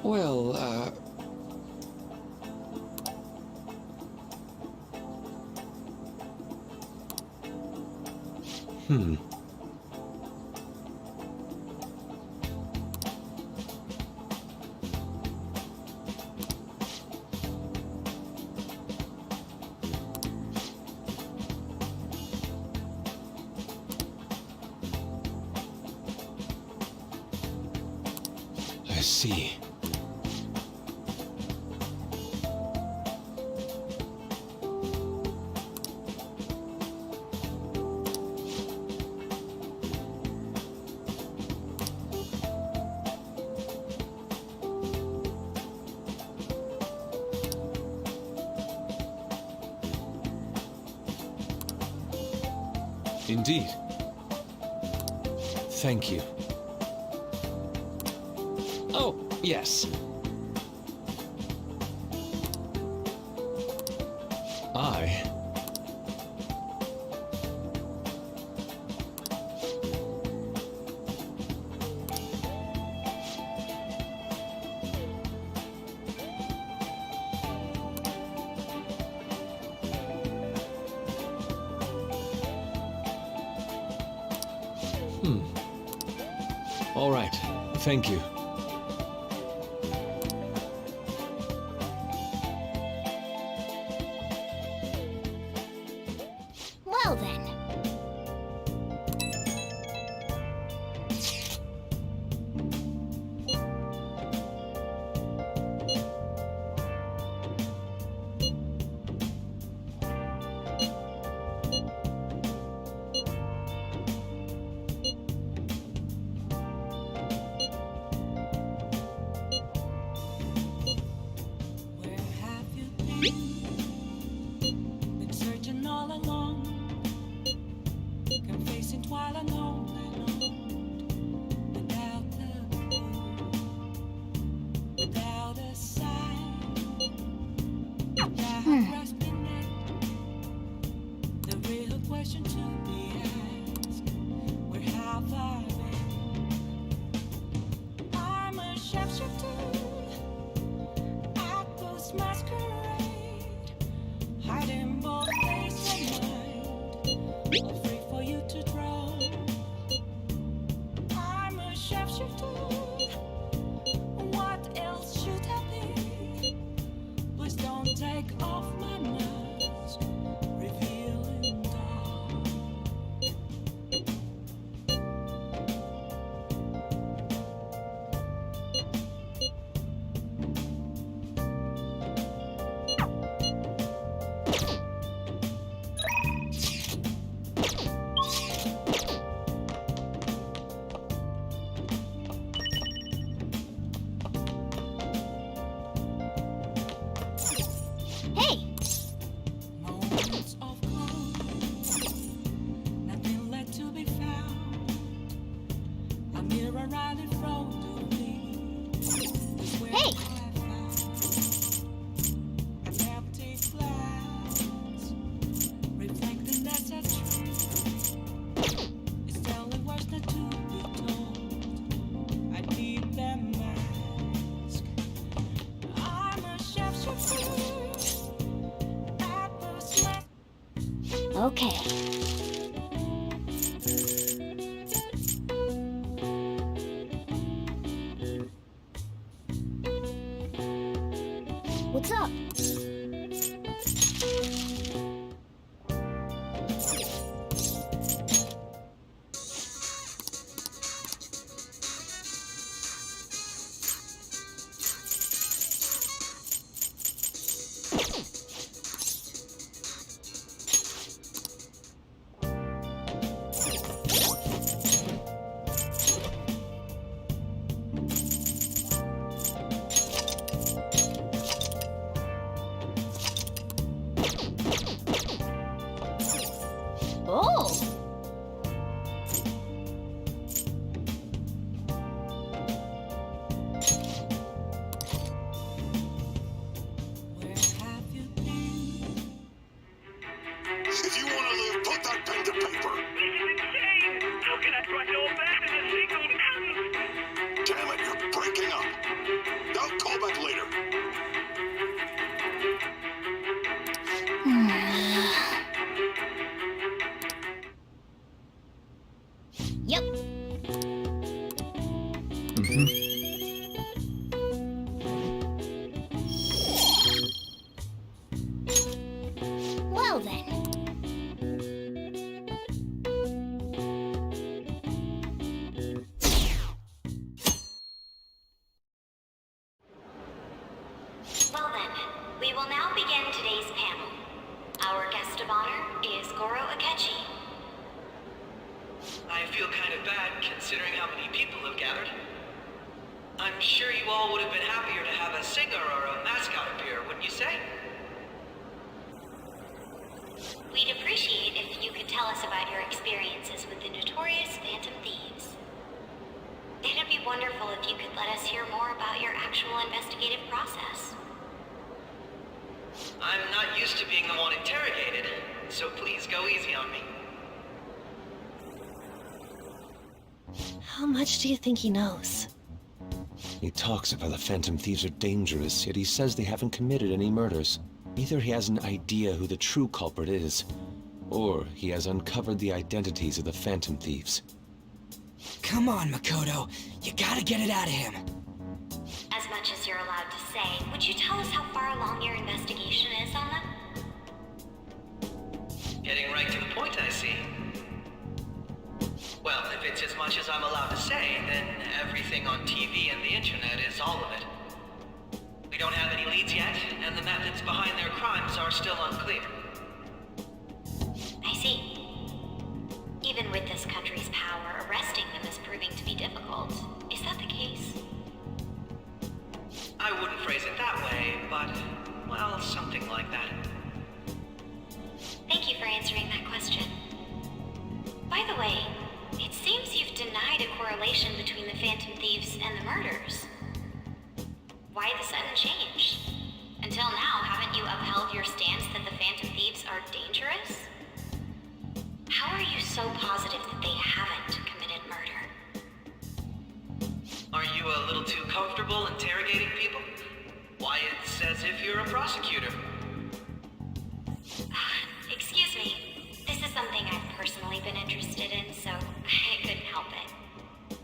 Speaker 1: Well, I see. Indeed. Thank you. Oh, yes. I... All right. Thank you.
Speaker 6: Well then.
Speaker 16: Been searching all along, confessing while alone without a clue, without a sign. Now grasping at the real question to be asked: where have I been? I'm a shapeshifter at those masquerade, hiding both face and mind, all free for you to draw. I'm a shapeshifter. What else should I be? Please don't take off my mask, revealing dawn.
Speaker 6: Hey!
Speaker 16: Moments of calm, nothing left to be found. A mirror right in front of me is where
Speaker 6: Hey!
Speaker 16: I found an empty glass, reflecting as a truth. It's telling words not to be told. I need that mask. I'm a shapeshifter.
Speaker 6: Okay. What's up?
Speaker 15: breaking up. I'll call back later.
Speaker 6: Yep. Well then.
Speaker 17: Well then, we will now begin today's panel. Our guest of honor is Goro Akechi.
Speaker 10: I feel kind of bad considering how many people have gathered. I'm sure you all would have been happier to have a singer or a mascot appear, wouldn't you say?
Speaker 17: We'd appreciate if you could tell us about your experiences with the notorious Phantom Thieves. It'd be wonderful if you could let us hear more about your actual investigative process.
Speaker 10: I'm not used to being the one interrogated, so please go easy on me.
Speaker 13: How much do you think he knows?
Speaker 1: He talks about the Phantom Thieves are dangerous, yet he says they haven't committed any murders. Either he has an idea who the true culprit is, or he has uncovered the identities of the Phantom Thieves.
Speaker 12: Come on, Makoto. You gotta get it out of him.
Speaker 17: As much as you're allowed to say, would you tell us how far along your investigation is on them?
Speaker 10: Getting right to the point, I see. Well, if it's as much as I'm allowed to say, then everything on TV and the internet is all of it. We don't have any leads yet, and the methods behind their crimes are still unclear.
Speaker 17: I see. Even with this country's power, arresting them is proving to be difficult. Is that the case?
Speaker 10: I wouldn't phrase it that way, but, well, something like that.
Speaker 17: Thank you for answering that question. By the way, it seems you've denied a correlation between the Phantom Thieves and the murders. Why the sudden change? Until now, haven't you upheld your stance that the Phantom Thieves are dangerous? How are you so positive that they haven't committed murder?
Speaker 10: Are you a little too comfortable interrogating people? Why, it's as if you're a prosecutor.
Speaker 17: Excuse me. This is something I've personally been interested in, so I couldn't help it.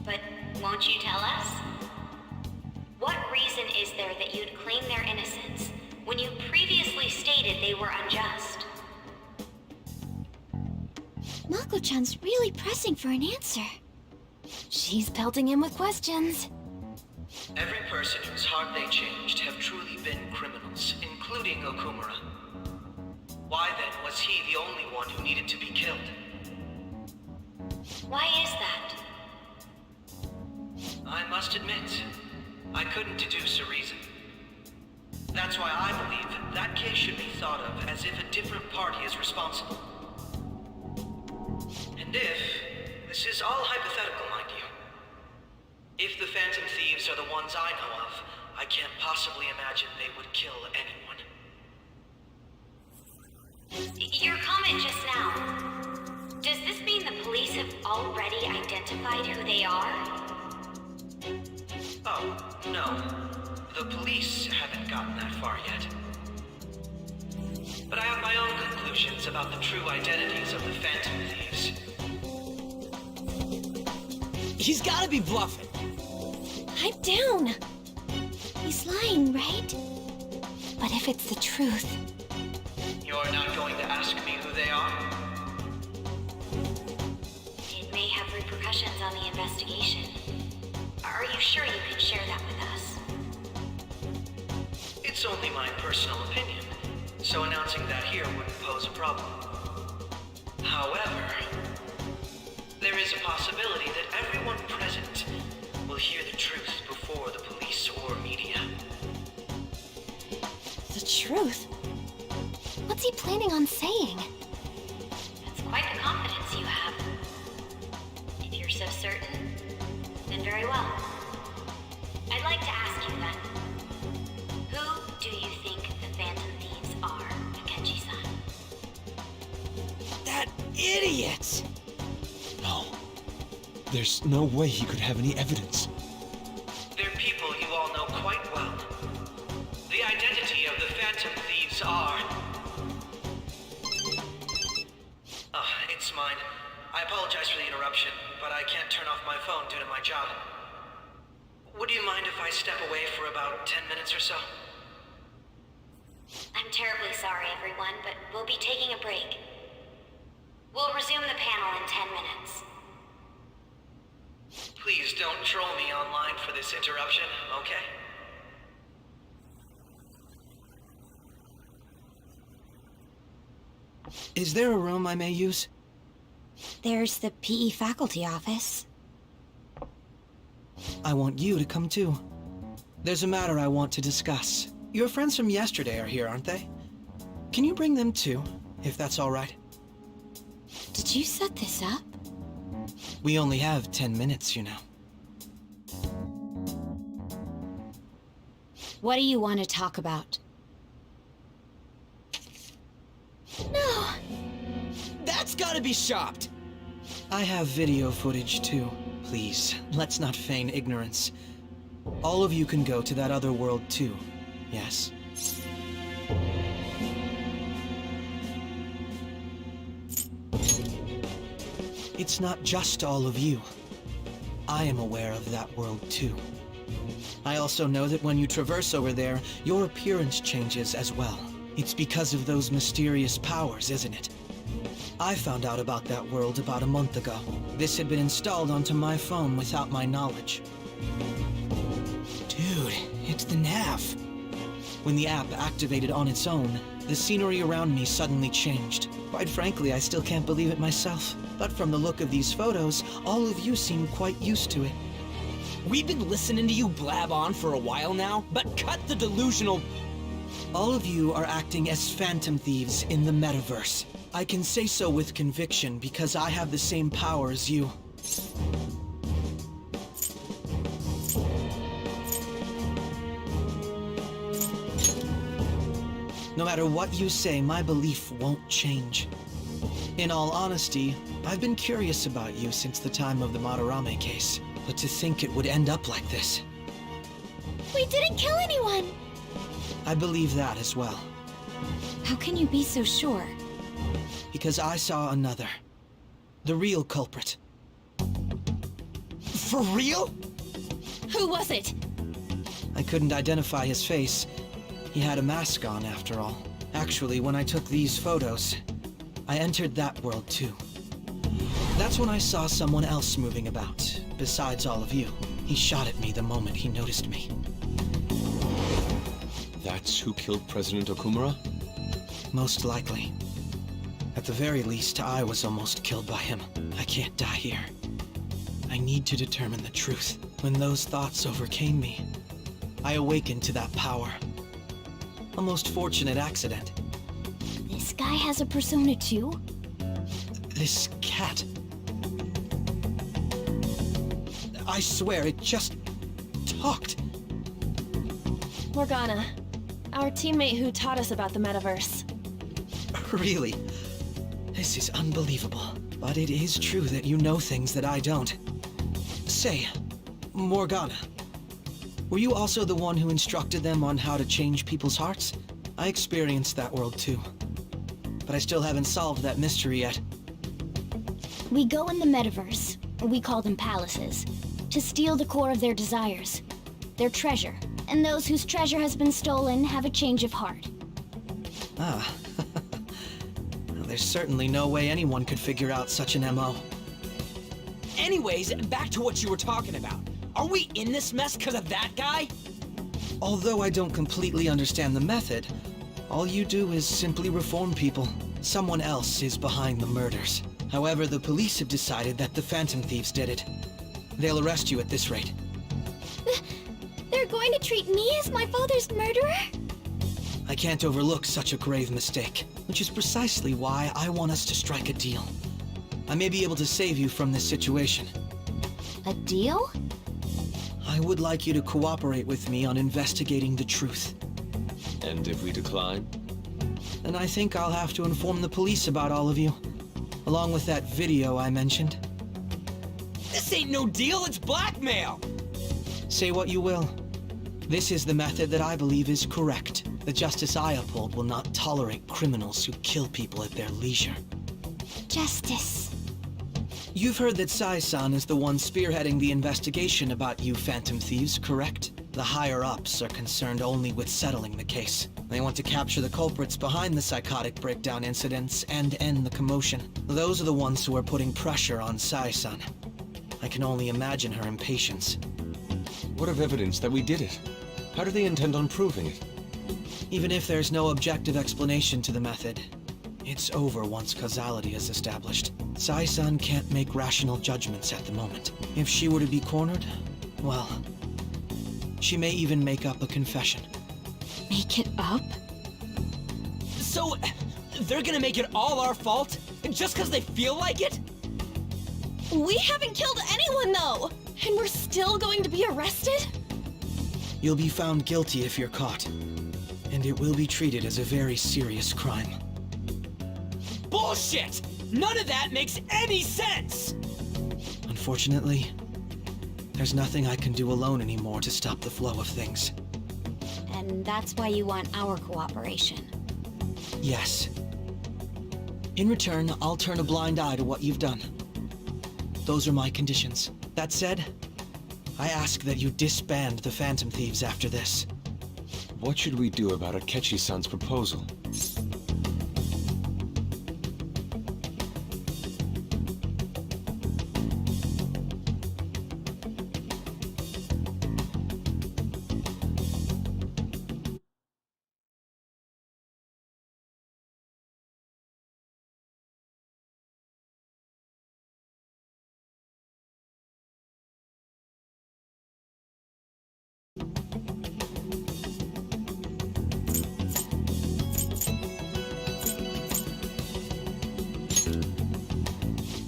Speaker 17: But won't you tell us? What reason is there that you'd claim their innocence when you previously stated they were unjust?
Speaker 6: Mako-chan's really pressing for an answer. She's pelting him with questions.
Speaker 10: Every person whose heart they changed have truly been criminals, including Okumura. Why then was he the only one who needed to be killed?
Speaker 17: Why is that?
Speaker 10: I must admit, I couldn't deduce a reason. That's why I believe that case should be thought of as if a different party is responsible. And if, this is all hypothetical, mind you, if the Phantom Thieves are the ones I know of, I can't possibly imagine they would kill anyone.
Speaker 17: Your comment just now, does this mean the police have already identified who they are?
Speaker 10: Oh, no. The police haven't gotten that far yet. But I have my own conclusions about the true identities of the Phantom Thieves.
Speaker 12: He's gotta be bluffing.
Speaker 6: Pipe down. He's lying, right? But if it's the truth...
Speaker 10: You're not going to ask me who they are?
Speaker 17: It may have repercussions on the investigation. Are you sure you can share that with us?
Speaker 10: It's only my personal opinion, so announcing that here wouldn't pose a problem. However, there is a possibility that everyone present will hear the truth before the police or media.
Speaker 6: The truth? What's he planning on saying?
Speaker 17: That's quite the confidence you have. If you're so certain, then very well. I'd like to ask you then, who do you think the Phantom Thieves are, Akechi-san?
Speaker 12: That idiot!
Speaker 1: No. There's no way he could have any evidence.
Speaker 10: are. It's mine. I apologize for the interruption, but I can't turn off my phone due to my job. Would you mind if I step away for about 10 minutes or so?
Speaker 17: I'm terribly sorry, everyone, but we'll be taking a break. We'll resume the panel in 10 minutes.
Speaker 10: Please don't troll me online for this interruption, okay? Is there a room I may use?
Speaker 6: There's the PE faculty office.
Speaker 10: I want you to come too. There's a matter I want to discuss. Your friends from yesterday are here, aren't they? Can you bring them too, if that's all right?
Speaker 6: Did you set this up?
Speaker 10: We only have 10 minutes, you know.
Speaker 6: What do you want to talk about?
Speaker 10: No! That's gotta be shopped! I have video footage too. Please, let's not feign ignorance. All of you can go to that other world too, yes? It's not just all of you. I am aware of that world too. I also know that when you traverse over there, your appearance changes as well. It's because of those mysterious powers, isn't it? I found out about that world about a month ago. This had been installed onto my phone without my knowledge. Dude, it's the nav. When the app activated on its own, the scenery around me suddenly changed. Quite frankly, I still can't believe it myself. But from the look of these photos, all of you seem quite used to it.
Speaker 3: We've been listening to you blab on for a while now, but cut the delusional...
Speaker 10: All of you are acting as phantom thieves in the metaverse. I can say so with conviction because I have the same power as you. No matter what you say, my belief won't change. In all honesty, I've been curious about you since the time of the Madarame case. But to think it would end up like this.
Speaker 6: We didn't kill anyone!
Speaker 10: I believe that as well.
Speaker 6: How can you be so sure?
Speaker 10: Because I saw another. The real culprit.
Speaker 3: For real?
Speaker 2: Who was it?
Speaker 10: I couldn't identify his face. He had a mask on, after all. Actually, when I took these photos, I entered that world too. That's when I saw someone else moving about, besides all of you. He shot at me the moment he noticed me.
Speaker 1: That's who killed President Okumura?
Speaker 10: Most likely. At the very least, I was almost killed by him. I can't die here. I need to determine the truth. When those thoughts overcame me, I awakened to that power. A most fortunate accident.
Speaker 6: This guy has a persona too?
Speaker 10: This cat. I swear, it just talked.
Speaker 2: Morgana, our teammate who taught us about the metaverse.
Speaker 10: Really? This is unbelievable. But it is true that you know things that I don't. Say, Morgana, were you also the one who instructed them on how to change people's hearts? I experienced that world too. But I still haven't solved that mystery yet.
Speaker 6: We go in the metaverse, or we call them palaces, to steal the core of their desires, their treasure. And those whose treasure has been stolen have a change of heart.
Speaker 10: Ah. Well, there's certainly no way anyone could figure out such an MO.
Speaker 3: Anyways, back to what you were talking about. Are we in this mess because of that guy?
Speaker 10: Although I don't completely understand the method, all you do is simply reform people. Someone else is behind the murders. However, the police have decided that the Phantom Thieves did it. They'll arrest you at this rate.
Speaker 6: They're going to treat me as my father's murderer?
Speaker 10: I can't overlook such a grave mistake, which is precisely why I want us to strike a deal. I may be able to save you from this situation.
Speaker 6: A deal?
Speaker 10: I would like you to cooperate with me on investigating the truth.
Speaker 1: And if we decline?
Speaker 10: Then I think I'll have to inform the police about all of you, along with that video I mentioned.
Speaker 3: This ain't no deal, it's blackmail!
Speaker 10: Say what you will. This is the method that I believe is correct. The justice I uphold will not tolerate criminals who kill people at their leisure.
Speaker 6: Justice.
Speaker 10: You've heard that Sai-san is the one spearheading the investigation about you Phantom Thieves, correct? The higher-ups are concerned only with settling the case. They want to capture the culprits behind the psychotic breakdown incidents and end the commotion. Those are the ones who are putting pressure on Sai-san. I can only imagine her impatience.
Speaker 1: What of evidence that we did it? How do they intend on proving it?
Speaker 10: Even if there's no objective explanation to the method, it's over once causality is established. Sai-san can't make rational judgments at the moment. If she were to be cornered, well, she may even make up a confession.
Speaker 6: Make it up?
Speaker 4: So, they're gonna make it all our fault? Just because they feel like it?
Speaker 2: We haven't killed anyone, though! And we're still going to be arrested?
Speaker 10: You'll be found guilty if you're caught. And it will be treated as a very serious crime.
Speaker 4: Bullshit! None of that makes any sense!
Speaker 10: Unfortunately, there's nothing I can do alone anymore to stop the flow of things.
Speaker 6: And that's why you want our cooperation.
Speaker 10: Yes. In return, I'll turn a blind eye to what you've done. Those are my conditions. That said, I ask that you disband the Phantom Thieves after this.
Speaker 1: What should we do about Akechi-san's proposal?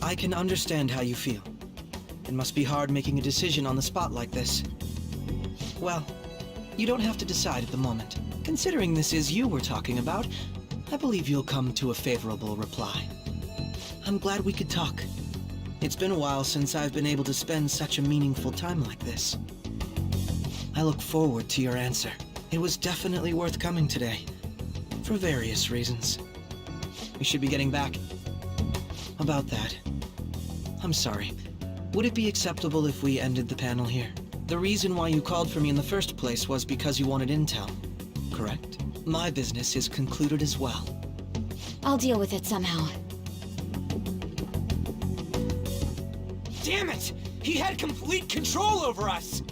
Speaker 10: I can understand how you feel. It must be hard making a decision on the spot like this. Well, you don't have to decide at the moment. Considering this is you we're talking about, I believe you'll come to a favorable reply. I'm glad we could talk. It's been a while since I've been able to spend such a meaningful time like this. I look forward to your answer. It was definitely worth coming today, for various reasons. We should be getting back. About that, I'm sorry. Would it be acceptable if we ended the panel here? The reason why you called for me in the first place was because you wanted intel, correct? My business is concluded as well.
Speaker 6: I'll deal with it somehow.
Speaker 4: Damn it! He had complete control over us!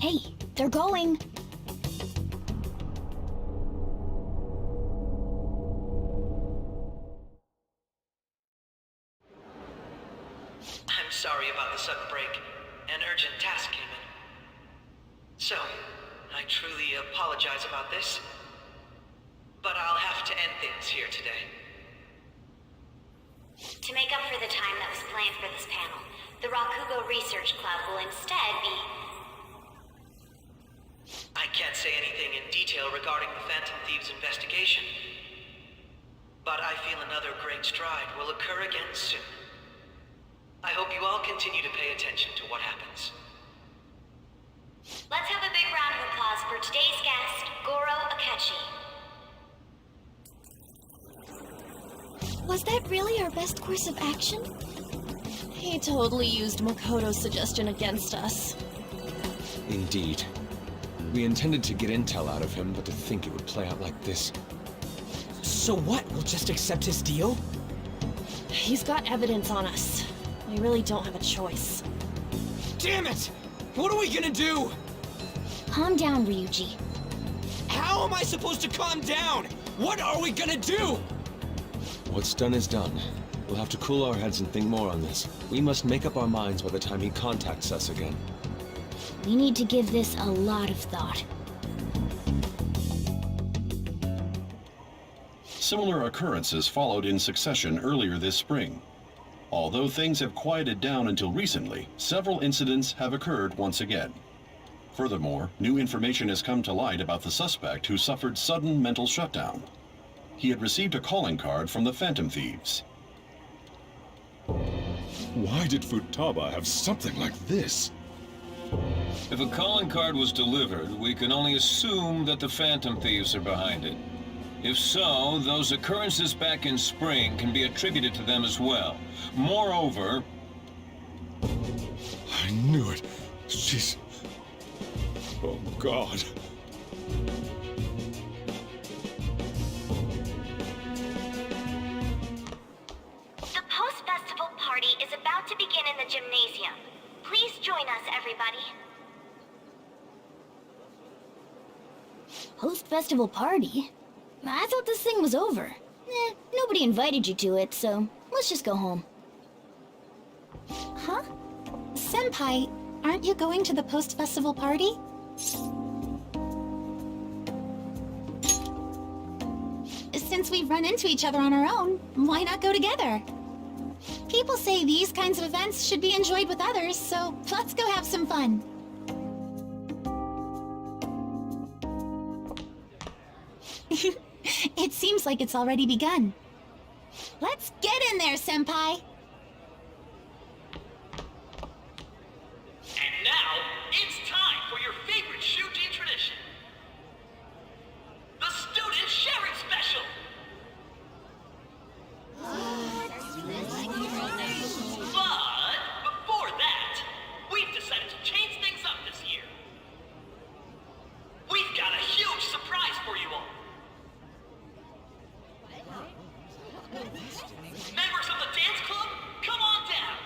Speaker 6: Hey, they're going!
Speaker 10: I'm sorry about the sudden break. An urgent task came in. So, I truly apologize about this. But I'll have to end things here today.
Speaker 17: To make up for the time that was planned for this panel, the Rakugo Research Club will instead be...
Speaker 10: I can't say anything in detail regarding the Phantom Thieves investigation. But I feel another great stride will occur again soon. I hope you all continue to pay attention to what happens.
Speaker 17: Let's have a big round of applause for today's guest, Goro Akechi.
Speaker 6: Was that really our best course of action?
Speaker 2: He totally used Makoto's suggestion against us.
Speaker 1: Indeed. We intended to get intel out of him, but to think it would play out like this.
Speaker 4: So what? We'll just accept his deal?
Speaker 2: He's got evidence on us. We really don't have a choice.
Speaker 4: Damn it! What are we gonna do?
Speaker 6: Calm down, Ryuji.
Speaker 4: How am I supposed to calm down? What are we gonna do?
Speaker 1: What's done is done. We'll have to cool our heads and think more on this. We must make up our minds by the time he contacts us again.
Speaker 6: We need to give this a lot of thought.
Speaker 18: Similar occurrences followed in succession earlier this spring. Although things have quieted down until recently, several incidents have occurred once again. Furthermore, new information has come to light about the suspect who suffered sudden mental shutdown. He had received a calling card from the Phantom Thieves.
Speaker 8: Why did Futaba have something like this?
Speaker 19: If a calling card was delivered, we can only assume that the Phantom Thieves are behind it. If so, those occurrences back in spring can be attributed to them as well. Moreover...
Speaker 8: I knew it. She's... Oh, God.
Speaker 17: The post-festival party is about to begin in the gymnasium. Please join us, everybody.
Speaker 6: Post-festival party? I thought this thing was over. Nobody invited you to it, so let's just go home.
Speaker 20: Huh? Senpai, aren't you going to the post-festival party? Since we've run into each other on our own, why not go together? People say these kinds of events should be enjoyed with others, so let's go have some fun. It seems like it's already begun. Let's get in there, Senpai!
Speaker 21: And now, it's time for your favorite Shuji tradition. The Student Sharing Special! But, before that, we've decided to change things up this year. We've got a huge surprise for you all. Members of the dance club, come on down!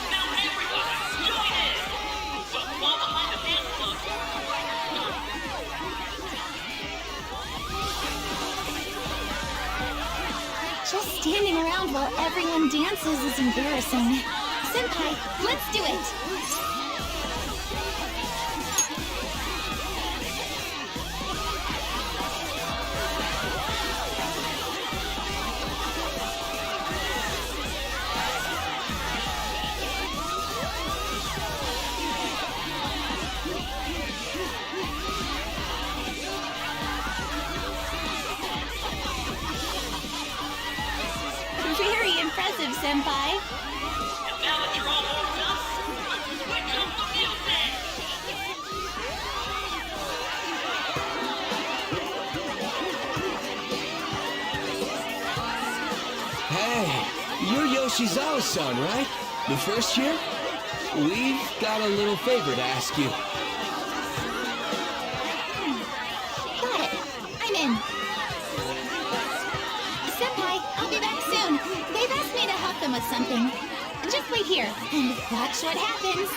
Speaker 21: Now everybody, join in! But while behind the dance club,
Speaker 20: Just standing around while everyone dances is embarrassing. Senpai, let's do it! Very impressive, Senpai.
Speaker 21: and now that you're all warmed up, let's switch up the music!
Speaker 4: Hey, you're Yoshizawa-san, right? The first year? We've got a little favor to ask you.
Speaker 20: Got it. I'm in. Senpai, I'll be back soon. They've asked me to help them with something. Just wait here and watch what happens.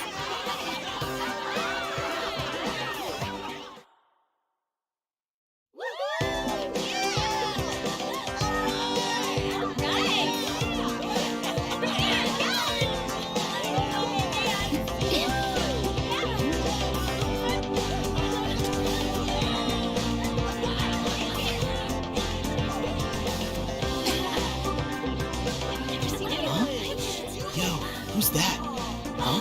Speaker 3: Yo, who's that? Huh?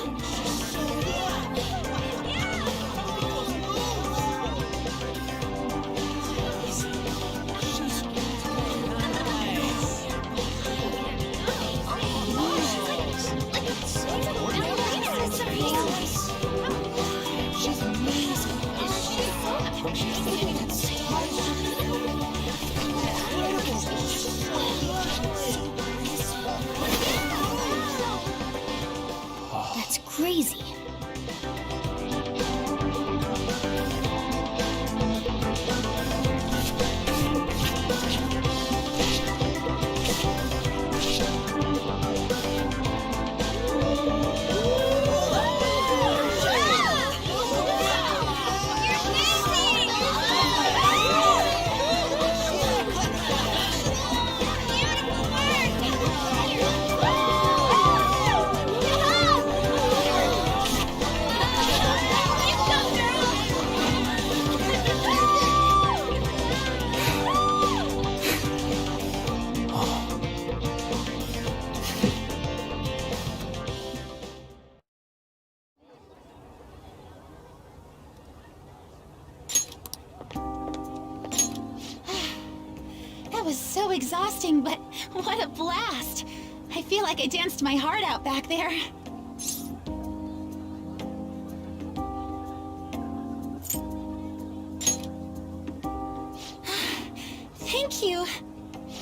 Speaker 20: so exhausting, but what a blast! I feel like I danced my heart out back there. Thank you.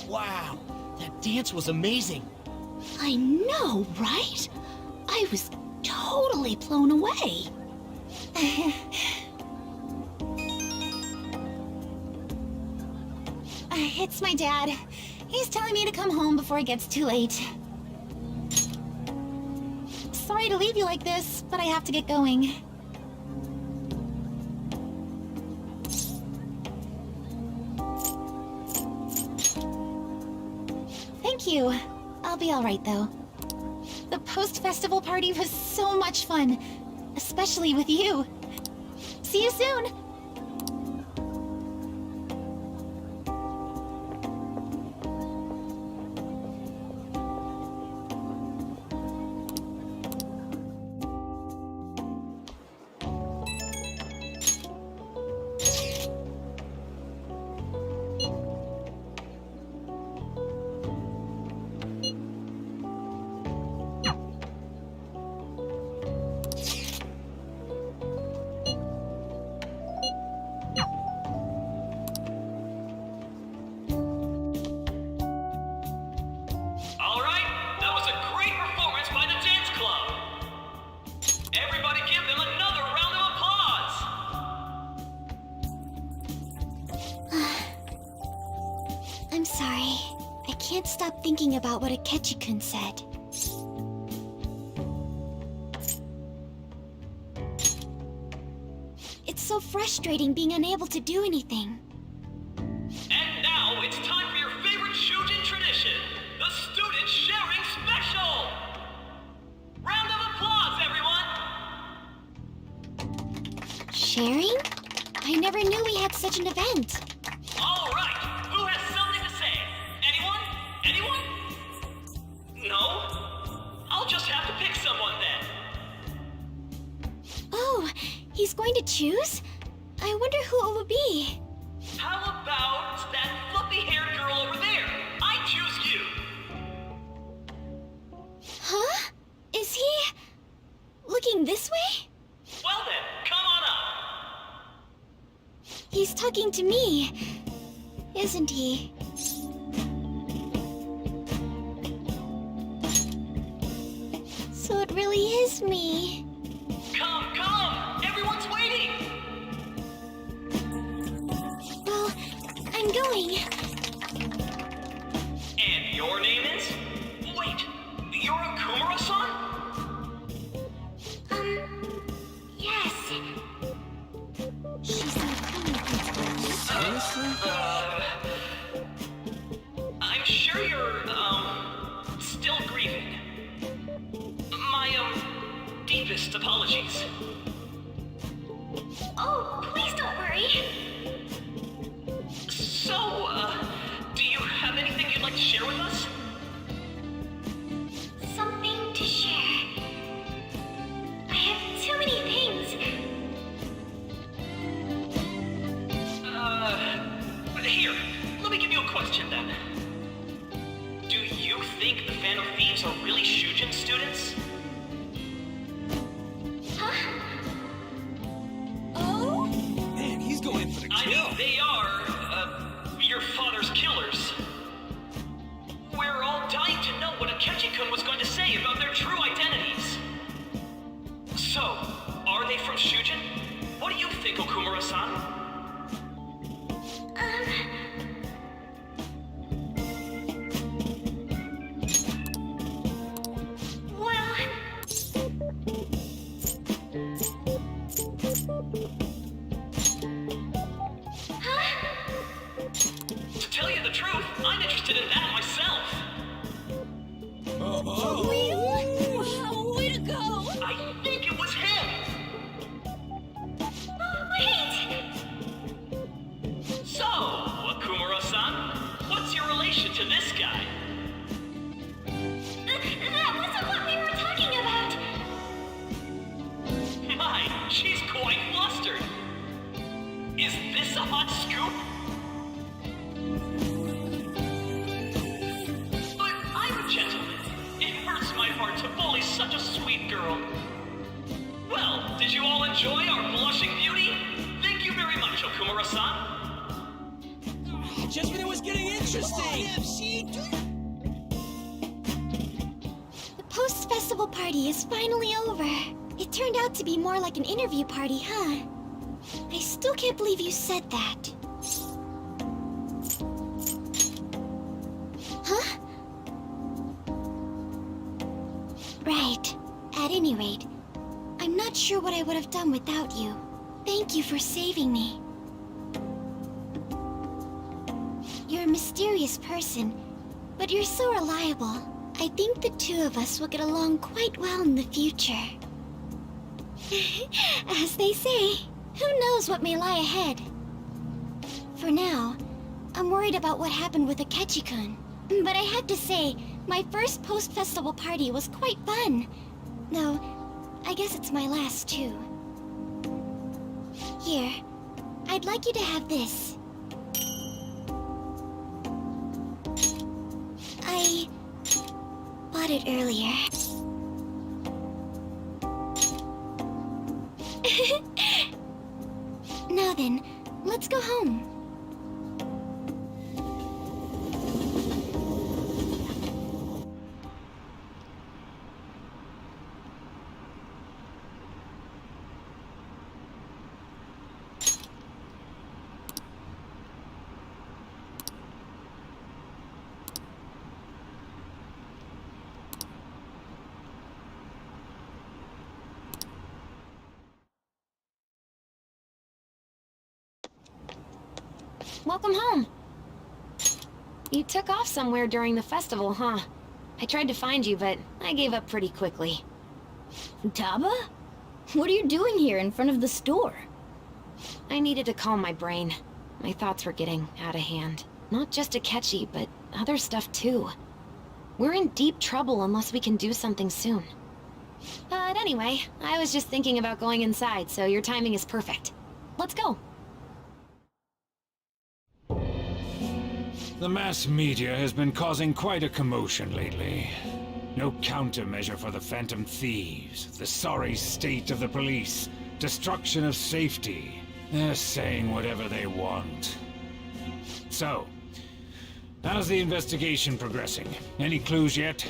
Speaker 4: Wow, that dance was amazing.
Speaker 6: I know, right? I was totally blown away.
Speaker 20: It's my dad. He's telling me to come home before it gets too late. Sorry to leave you like this, but I have to get going. Thank you. I'll be all right, though. The post-festival party was so much fun, especially with you. See you soon!
Speaker 21: All right, that was a great performance by the dance club. Everybody give them another round of applause.
Speaker 6: I'm sorry. I can't stop thinking about what Akechi-kun said. It's so frustrating being unable to do anything.
Speaker 21: And now it's time for your favorite Shujin tradition, the Student Sharing Special! Round of applause, everyone!
Speaker 6: Sharing? I never knew we had such an event.
Speaker 21: All right, who has something to say? Anyone? Anyone? No? I'll just have to pick someone then.
Speaker 6: Oh, he's going to choose? I wonder who it will be.
Speaker 21: How about that fluffy-haired girl over there? I choose you!
Speaker 6: Huh? Is he looking this way?
Speaker 21: Well then, come on up!
Speaker 6: He's talking to me, isn't he? So it really is me.
Speaker 21: Come, come! Everyone's waiting!
Speaker 6: Well, I'm going.
Speaker 21: And your name is? Wait, you're a Kumura-san?
Speaker 6: Yes. She's
Speaker 21: Seriously? I'm sure you're, still grieving. My, deepest apologies.
Speaker 17: Oh, please don't worry.
Speaker 21: So, do you have anything you'd like to share with us?
Speaker 17: Something to share. I have too many things.
Speaker 21: Here, let me give you a question then. Do you think the Phantom Thieves are really Shujin students?
Speaker 17: Huh?
Speaker 21: Oh? Man, he's going in for the kill. I mean, they are, your father's killers. We're all dying to know what Akechi-kun was going to say about their true identities. So, are they from Shujin? What do you think, Okumura-san?
Speaker 17: Well... Huh?
Speaker 21: To tell you the truth, I'm interested in that myself.
Speaker 17: Wow, way to go!
Speaker 21: I think it was him!
Speaker 17: Wait!
Speaker 21: So, Akumura-san, what's your relation to this guy?
Speaker 17: That wasn't what we were talking about!
Speaker 21: My, she's quite flustered. Is this a hot scoop? Kumura-san?
Speaker 14: Just when it was getting interesting!
Speaker 6: The post-festival party is finally over. It turned out to be more like an interview party, huh? I still can't believe you said that. Huh? Right. At any rate, I'm not sure what I would have done without you. Thank you for saving me. You're a mysterious person, but you're so reliable. I think the two of us will get along quite well in the future. As they say, who knows what may lie ahead? For now, I'm worried about what happened with Akechi-kun. But I have to say, my first post-festival party was quite fun. Though, I guess it's my last too. Here, I'd like you to have this. I bought it earlier. Now then, let's go home.
Speaker 11: Welcome home. You took off somewhere during the festival, huh? I tried to find you, but I gave up pretty quickly.
Speaker 6: Taba? What are you doing here in front of the store?
Speaker 11: I needed to calm my brain. My thoughts were getting out of hand. Not just Akechi, but other stuff too. We're in deep trouble unless we can do something soon. But anyway, I was just thinking about going inside, so your timing is perfect. Let's go.
Speaker 7: The mass media has been causing quite a commotion lately. No countermeasure for the Phantom Thieves, the sorry state of the police, destruction of safety. They're saying whatever they want. So, how's the investigation progressing? Any clues yet?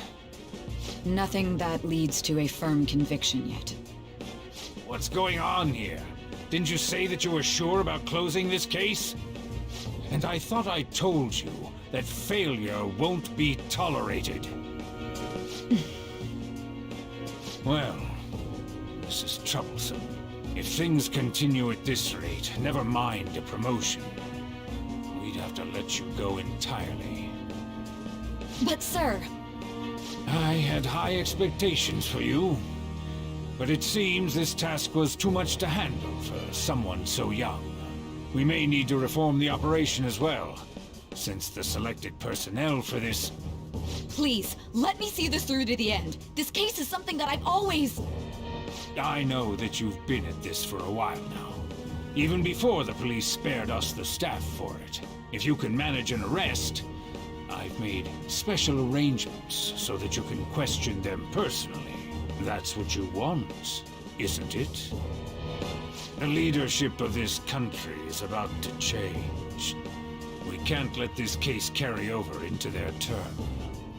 Speaker 5: Nothing that leads to a firm conviction yet.
Speaker 7: What's going on here? Didn't you say that you were sure about closing this case? And I thought I told you that failure won't be tolerated. Well, this is troublesome. If things continue at this rate, never mind a promotion, we'd have to let you go entirely.
Speaker 5: But sir...
Speaker 7: I had high expectations for you, but it seems this task was too much to handle for someone so young. We may need to reform the operation as well, since the selected personnel for this...
Speaker 5: Please, let me see this through to the end. This case is something that I've always...
Speaker 7: I know that you've been at this for a while now. Even before the police spared us the staff for it. If you can manage an arrest, I've made special arrangements so that you can question them personally. That's what you want, isn't it? The leadership of this country is about to change. We can't let this case carry over into their term.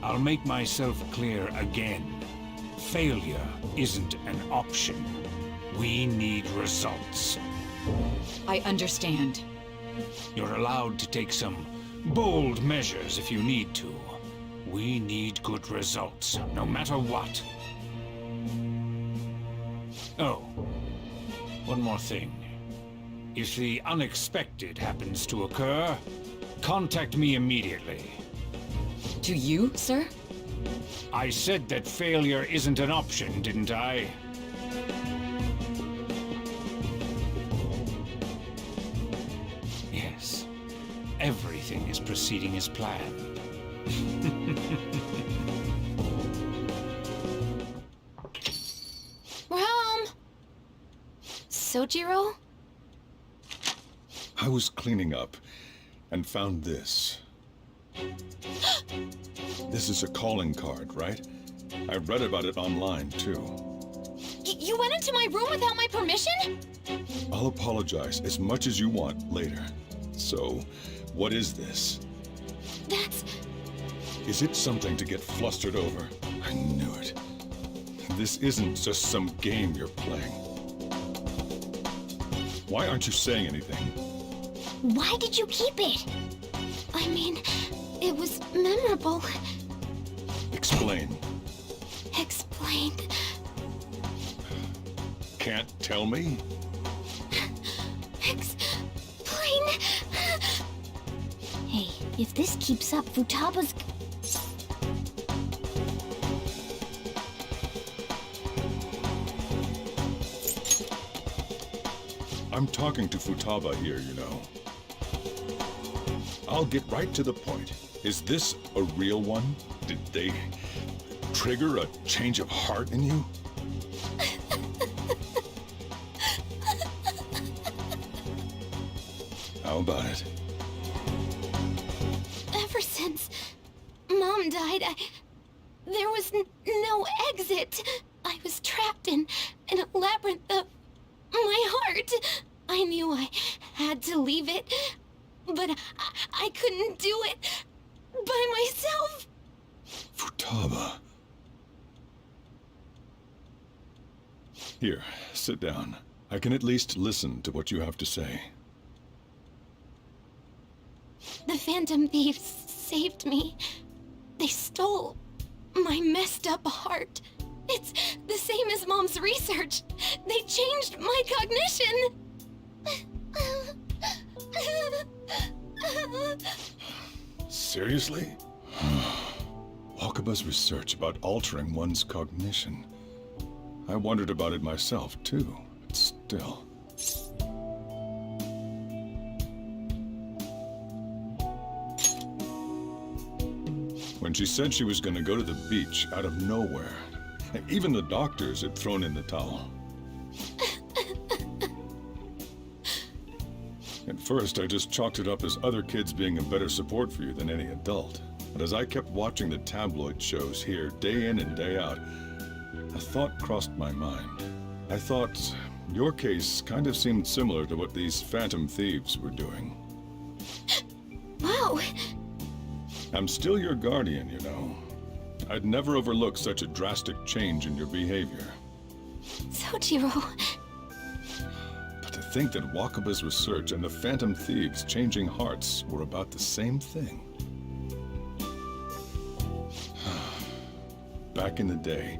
Speaker 7: I'll make myself clear again. Failure isn't an option. We need results.
Speaker 5: I understand.
Speaker 7: You're allowed to take some bold measures if you need to. We need good results, no matter what. Oh. One more thing. If the unexpected happens to occur, contact me immediately.
Speaker 5: To you, sir?
Speaker 7: I said that failure isn't an option, didn't I? Yes. Everything is proceeding as planned.
Speaker 11: We're home! Sojiro?
Speaker 8: I was cleaning up and found this. This is a calling card, right? I read about it online, too.
Speaker 11: You went into my room without my permission?
Speaker 8: I'll apologize as much as you want later. So, what is this?
Speaker 6: That's...
Speaker 8: Is it something to get flustered over? I knew it. This isn't just some game you're playing. Why aren't you saying anything?
Speaker 6: Why did you keep it?
Speaker 11: I mean, it was memorable.
Speaker 8: Explain.
Speaker 11: Explain.
Speaker 8: Can't tell me?
Speaker 6: Explain. Hey, if this keeps up, Futaba's...
Speaker 8: I'm talking to Futaba here, you know. I'll get right to the point. Is this a real one? Did they trigger a change of heart in you? How about it?
Speaker 11: Ever since Mom died, there was no exit. I was trapped in a labyrinth of my heart. I knew I had to leave it, but I couldn't do it by myself.
Speaker 8: Futaba. Here, sit down. I can at least listen to what you have to say.
Speaker 11: The Phantom Thieves saved me. They stole my messed up heart. It's the same as Mom's research. They changed my cognition.
Speaker 8: Seriously? Wakaba's research about altering one's cognition. I wondered about it myself, too, but still. When she said she was going to go to the beach out of nowhere, even the doctors had thrown in the towel. At first, I just chalked it up as other kids being a better support for you than any adult. But as I kept watching the tabloid shows here, day in and day out, a thought crossed my mind. I thought your case kind of seemed similar to what these Phantom Thieves were doing.
Speaker 11: Wow.
Speaker 8: I'm still your guardian, you know. I'd never overlook such a drastic change in your behavior.
Speaker 11: Sojiro.
Speaker 8: But to think that Wakaba's research and the Phantom Thieves changing hearts were about the same thing. Back in the day,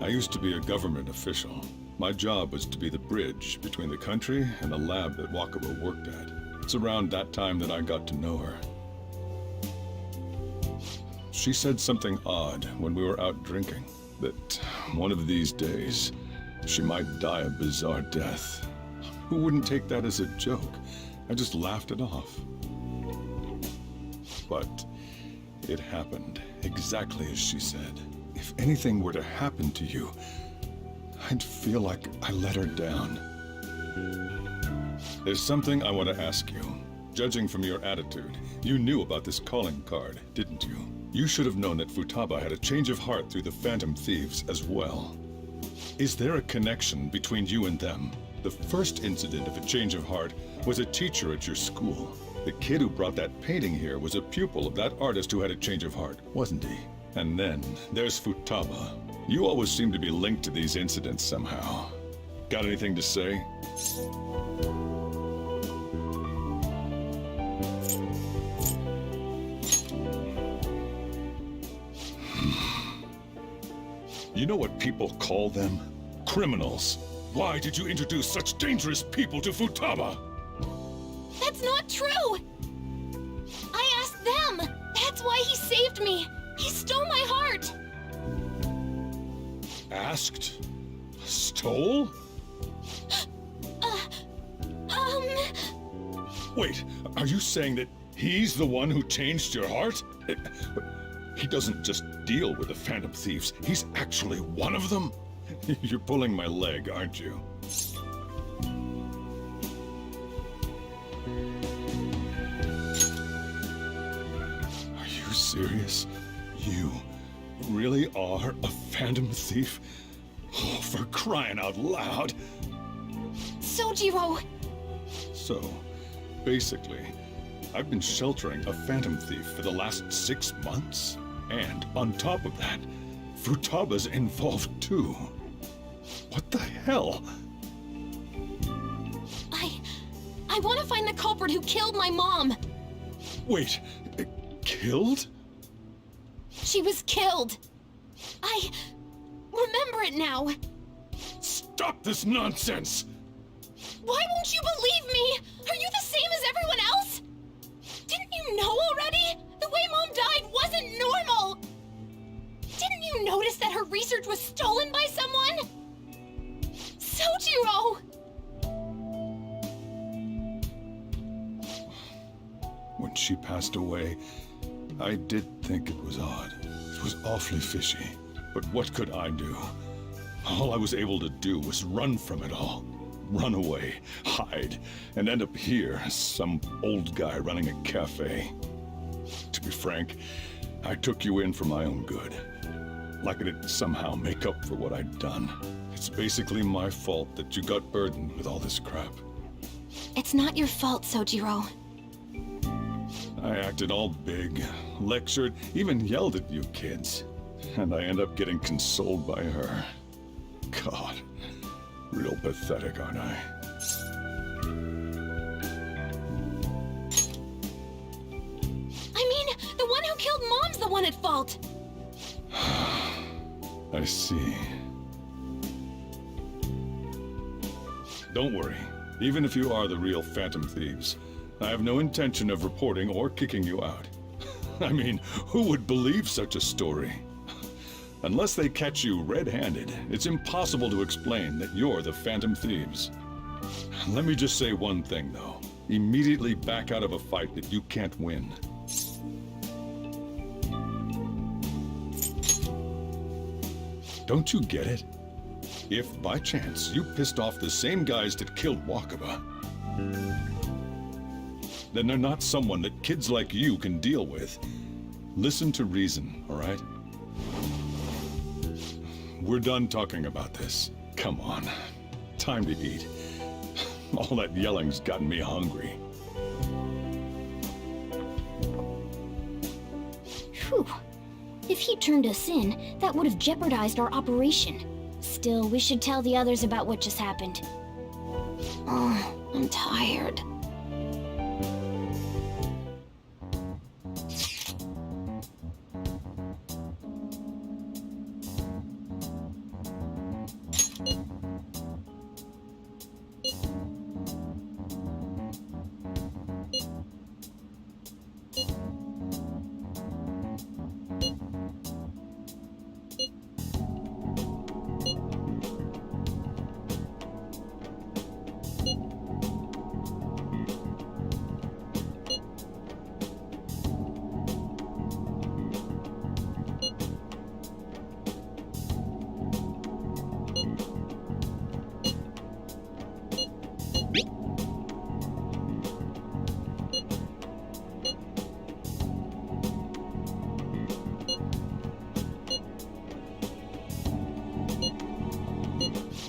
Speaker 8: I used to be a government official. My job was to be the bridge between the country and the lab that Wakaba worked at. It's around that time that I got to know her. She said something odd when we were out drinking, that one of these days, she might die a bizarre death. Who wouldn't take that as a joke? I just laughed it off. But it happened exactly as she said. If anything were to happen to you, I'd feel like I let her down. There's something I want to ask you. Judging from your attitude, you knew about this calling card, didn't you? You should have known that Futaba had a change of heart through the Phantom Thieves as well. Is there a connection between you and them? The first incident of a change of heart was a teacher at your school. The kid who brought that painting here was a pupil of that artist who had a change of heart, wasn't he? And then there's Futaba. You always seem to be linked to these incidents somehow. Got anything to say? You know what people call them? Criminals. Why did you introduce such dangerous people to Futaba?
Speaker 11: That's not true! I asked them! That's why he saved me! He stole my heart!
Speaker 8: Asked? Stole? Wait, are you saying that he's the one who changed your heart? He doesn't just deal with the Phantom Thieves, he's actually one of them? You're pulling my leg, aren't you? Are you serious? You really are a Phantom Thief? Oh, for crying out loud!
Speaker 5: Sojiro!
Speaker 8: So, basically, I've been sheltering a phantom thief for the last 6 months. And on top of that, Futaba's involved too. What the hell?
Speaker 5: I want to find the culprit who killed my mom!
Speaker 8: Wait, killed?
Speaker 5: She was killed! I remember it now!
Speaker 8: Stop this nonsense!
Speaker 5: Why won't you believe me? Are you the same as everyone else? Didn't you know already? The way Mom died wasn't normal! Didn't you notice that her research was stolen by someone? Sojiro!
Speaker 8: When she passed away, I did think it was odd. It was awfully fishy. But what could I do? All I was able to do was run from it all. Run away, hide, and end up here as some old guy running a cafe. To be frank, I took you in for my own good. Like it'd somehow make up for what I'd done. It's basically my fault that you got burdened with all this crap.
Speaker 5: It's not your fault, Sojiro.
Speaker 8: I acted all big, lectured, even yelled at you kids. And I end up getting consoled by her. God, real pathetic, aren't I?
Speaker 5: I mean, the one who killed Mom's the one at fault!
Speaker 8: I see. Don't worry. Even if you are the real Phantom Thieves, I have no intention of reporting or kicking you out. I mean, who would believe such a story? Unless they catch you red-handed, it's impossible to explain that you're the Phantom Thieves. Let me just say one thing, though. Immediately back out of a fight that you can't win. Don't you get it? If, by chance, you pissed off the same guys that killed Wakaba, then they're not someone that kids like you can deal with. Listen to reason, all right? We're done talking about this. Come on. Time to eat. All that yelling's gotten me hungry.
Speaker 6: Phew. If he turned us in, that would have jeopardized our operation. Still, we should tell the others about what just happened.
Speaker 5: Oh, I'm tired.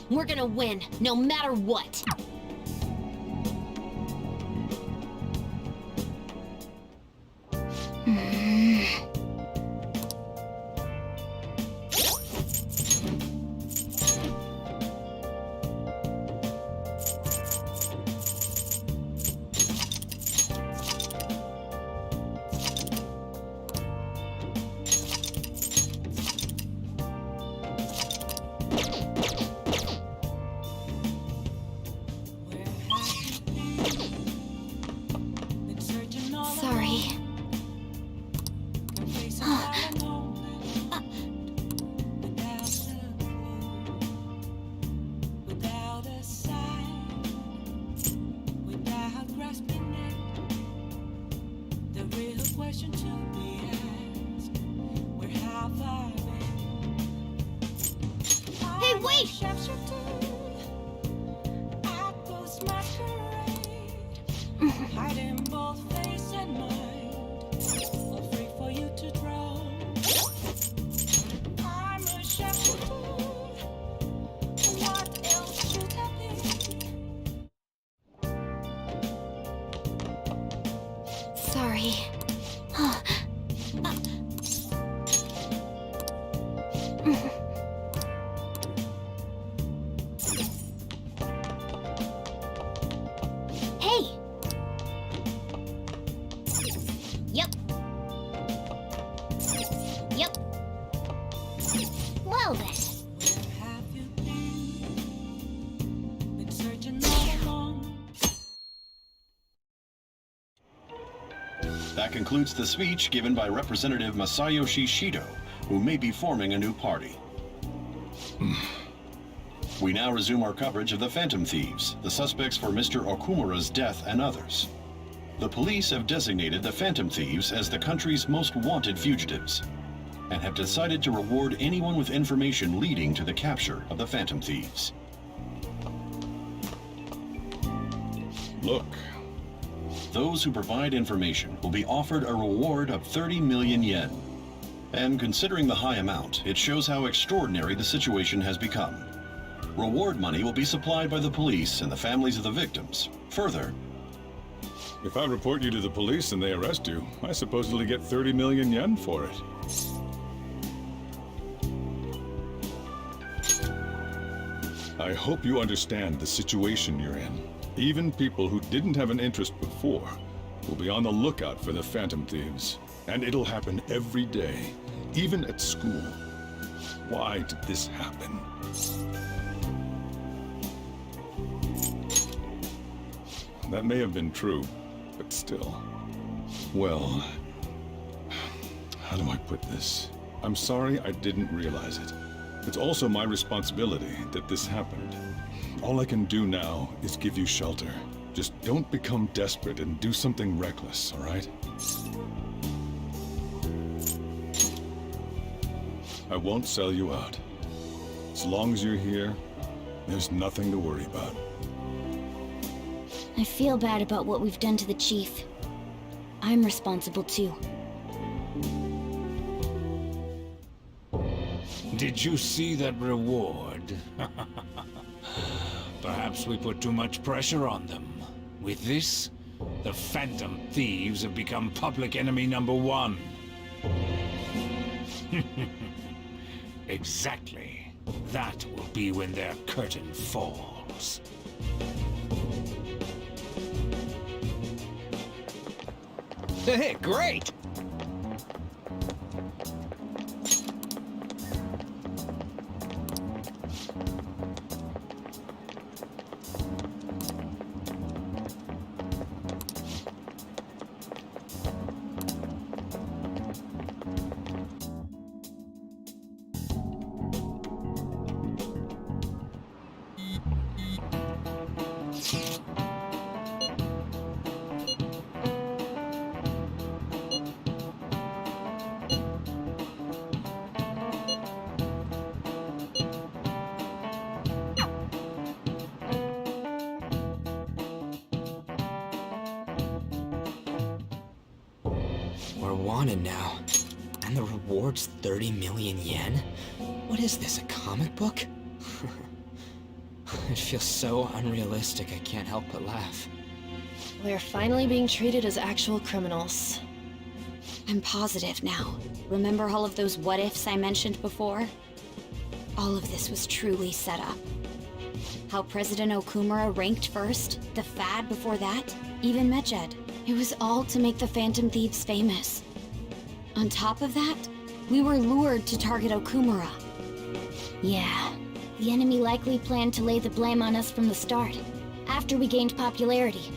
Speaker 5: We're gonna win, no matter what. Sorry.
Speaker 16: Without a sign, without grasping it, the real question to be asked: where have I been?
Speaker 6: Hey, wait!
Speaker 16: Hiding both face and mind, all free for you to draw. I'm a shepherd. What else should I be?
Speaker 6: Hey! Yep. Yep. Well then.
Speaker 16: Been searching all along.
Speaker 18: That concludes the speech given by Representative Masayoshi Shido, who may be forming a new party. We now resume our coverage of the Phantom Thieves, the suspects for Mr. Okumura's death and others. The police have designated the Phantom Thieves as the country's most wanted fugitives, and have decided to reward anyone with information leading to the capture of the Phantom Thieves.
Speaker 8: Look.
Speaker 18: Those who provide information will be offered a reward of 30 million yen. And considering the high amount, it shows how extraordinary the situation has become. Reward money will be supplied by the police and the families of the victims. Further,
Speaker 8: If I report you to the police and they arrest you, I supposedly get 30 million yen for it. I hope you understand the situation you're in. Even people who didn't have an interest before will be on the lookout for the Phantom Thieves. And it'll happen every day, even at school. Why did this happen? That may have been true, but still. Well, how do I put this? I'm sorry I didn't realize it. It's also my responsibility that this happened. All I can do now is give you shelter. Just don't become desperate and do something reckless, all right? I won't sell you out. As long as you're here, there's nothing to worry about.
Speaker 6: I feel bad about what we've done to the chief. I'm responsible too.
Speaker 7: Did you see that reward? Perhaps we put too much pressure on them. With this, the Phantom Thieves have become public enemy #1. Exactly. That will be when their curtain falls.
Speaker 9: Hey, great!
Speaker 12: We're wanted now. And the reward's 30 million yen? What is this, a comic book? It feels so unrealistic I can't help but laugh.
Speaker 2: We're finally being treated as actual criminals.
Speaker 6: I'm positive now. Remember all of those what-ifs I mentioned before? All of this was truly set up. How President Okumura ranked first, the Fad before that, even Medjed. It was all to make the Phantom Thieves famous. On top of that, we were lured to target Okumura. Yeah, the enemy likely planned to lay the blame on us from the start, after we gained popularity.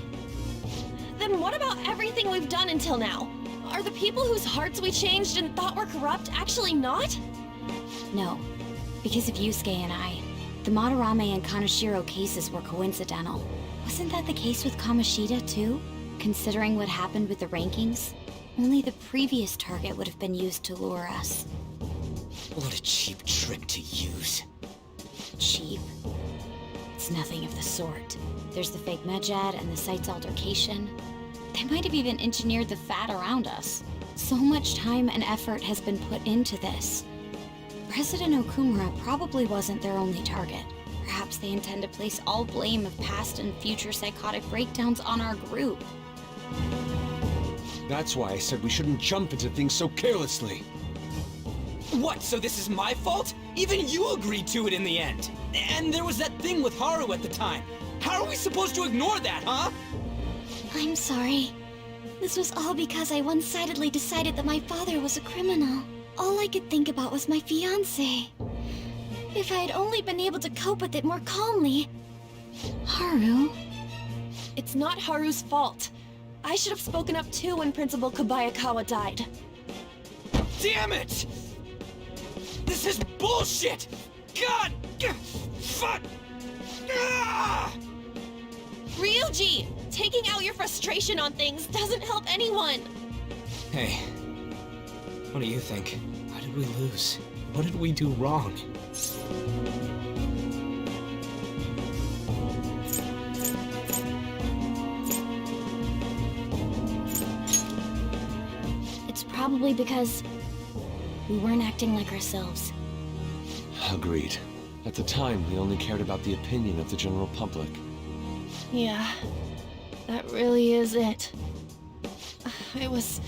Speaker 2: Then what about everything we've done until now? Are the people whose hearts we changed and thought were corrupt actually not?
Speaker 6: No, because of Yusuke and I. The Madarame and Kaneshiro cases were coincidental. Wasn't that the case with Kamoshida, too? Considering what happened with the rankings, only the previous target would have been used to lure us.
Speaker 12: What a cheap trick to use.
Speaker 6: Cheap? It's nothing of the sort. There's the fake Medjed and the site's altercation. They might have even engineered the Fat around us. So much time and effort has been put into this. President Okumura probably wasn't their only target. Perhaps they intend to place all blame of past and future psychotic breakdowns on our group.
Speaker 1: That's why I said we shouldn't jump into things so carelessly.
Speaker 3: What, so this is my fault? Even you agreed to it in the end. And there was that thing with Haru at the time. How are we supposed to ignore that, huh?
Speaker 6: I'm sorry. This was all because I one-sidedly decided that my father was a criminal. All I could think about was my fiancé. If I had only been able to cope with it more calmly. Haru?
Speaker 2: It's not Haru's fault. I should have spoken up too when Principal Kobayakawa died.
Speaker 3: Damn it! This is bullshit! God! Fuck! Ah!
Speaker 2: Ryuji! Taking out your frustration on things doesn't help anyone!
Speaker 12: Hey, what do you think? How did we lose? What did we do wrong?
Speaker 6: It's probably because we weren't acting like ourselves.
Speaker 1: Agreed. At the time, we only cared about the opinion of the general public.
Speaker 2: Yeah, that really is it. I was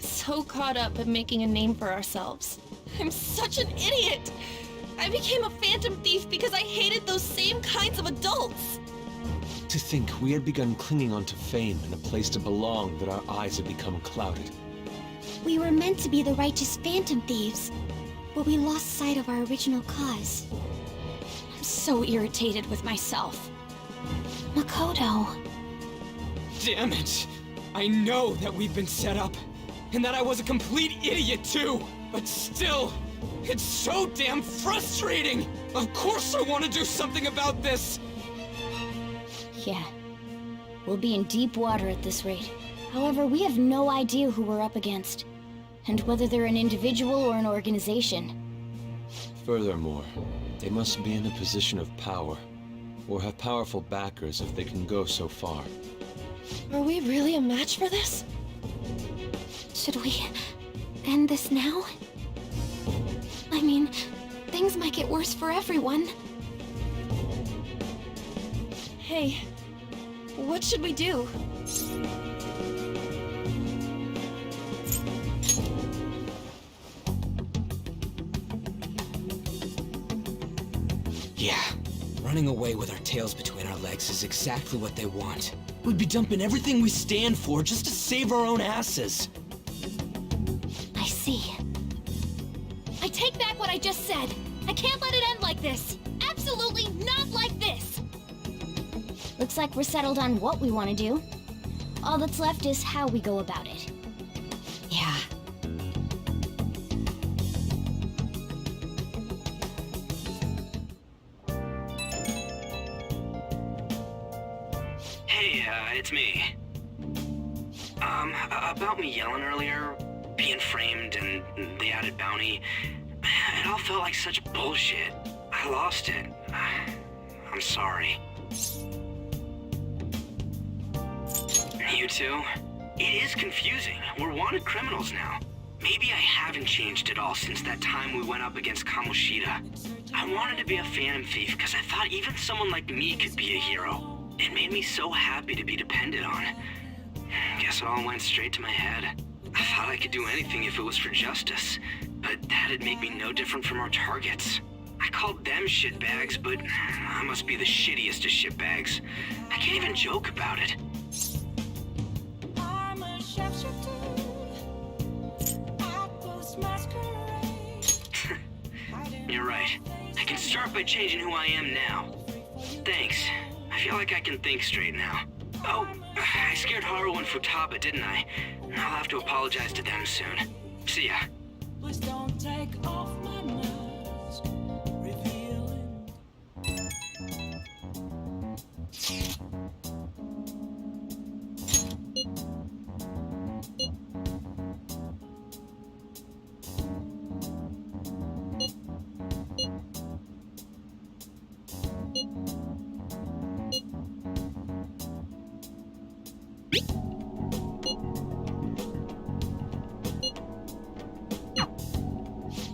Speaker 2: so caught up in making a name for ourselves. I'm such an idiot! I became a phantom thief because I hated those same kinds of adults!
Speaker 1: To think we had begun clinging onto fame and a place to belong that our eyes had become clouded.
Speaker 6: We were meant to be the righteous phantom thieves, but we lost sight of our original cause.
Speaker 2: I'm so irritated with myself.
Speaker 6: Makoto.
Speaker 3: Damn it! I know that we've been set up, and that I was a complete idiot too! But still, it's so damn frustrating! Of course I want to do something about this!
Speaker 6: Yeah. We'll be in deep water at this rate. However, we have no idea who we're up against, and whether they're an individual or an organization.
Speaker 1: Furthermore, they must be in a position of power, or have powerful backers if they can go so far.
Speaker 2: Are we really a match for this?
Speaker 6: Should we end this now? I mean, things might get worse for everyone.
Speaker 2: Hey, what should we do?
Speaker 3: Yeah, running away with our tails between our legs is exactly what they want. We'd be dumping everything we stand for just to save our own asses.
Speaker 6: I see.
Speaker 20: I take back what I just said. I can't let it end like this. Absolutely not like this.
Speaker 6: Looks like we're settled on what we want to do. All that's left is how we go about it.
Speaker 11: Yeah.
Speaker 15: Hey, it's me. About me yelling earlier, being framed, and the added bounty, it all felt like such bullshit. I lost it. I'm sorry. You too? It is confusing. We're wanted criminals now. Maybe I haven't changed at all since that time we went up against Kamoshida. I wanted to be a phantom thief because I thought even someone like me could be a hero. It made me so happy to be depended on. Guess it all went straight to my head. I thought I could do anything if it was for justice, but that'd make me no different from our targets. I called them shitbags, but I must be the shittiest of shitbags. I can't even joke about it.
Speaker 16: I'm a sharpshooter. I post masquerade.
Speaker 15: You're right. I can start by changing who I am now. Thanks. I feel like I can think straight now. Oh, I scared Haru and Futaba, didn't I? I'll have to apologize to them soon. See ya.
Speaker 16: Please don't take off my mask. Revealing.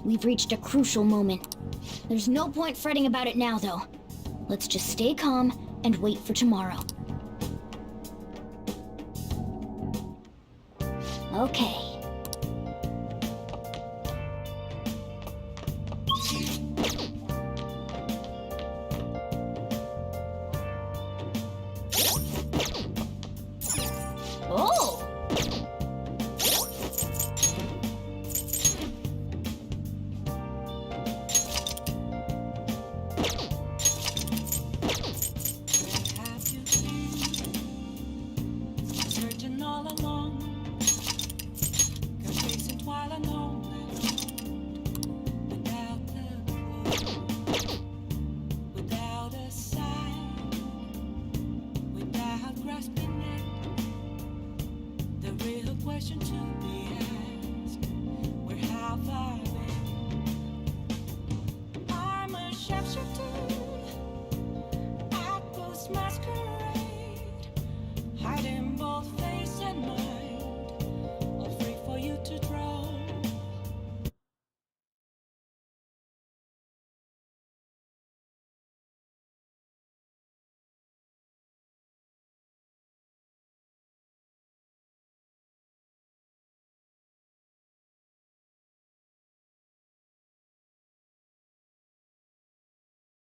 Speaker 6: We've reached a crucial moment. There's no point fretting about it now, though. Let's just stay calm and wait for tomorrow. Okay.
Speaker 3: Ugh.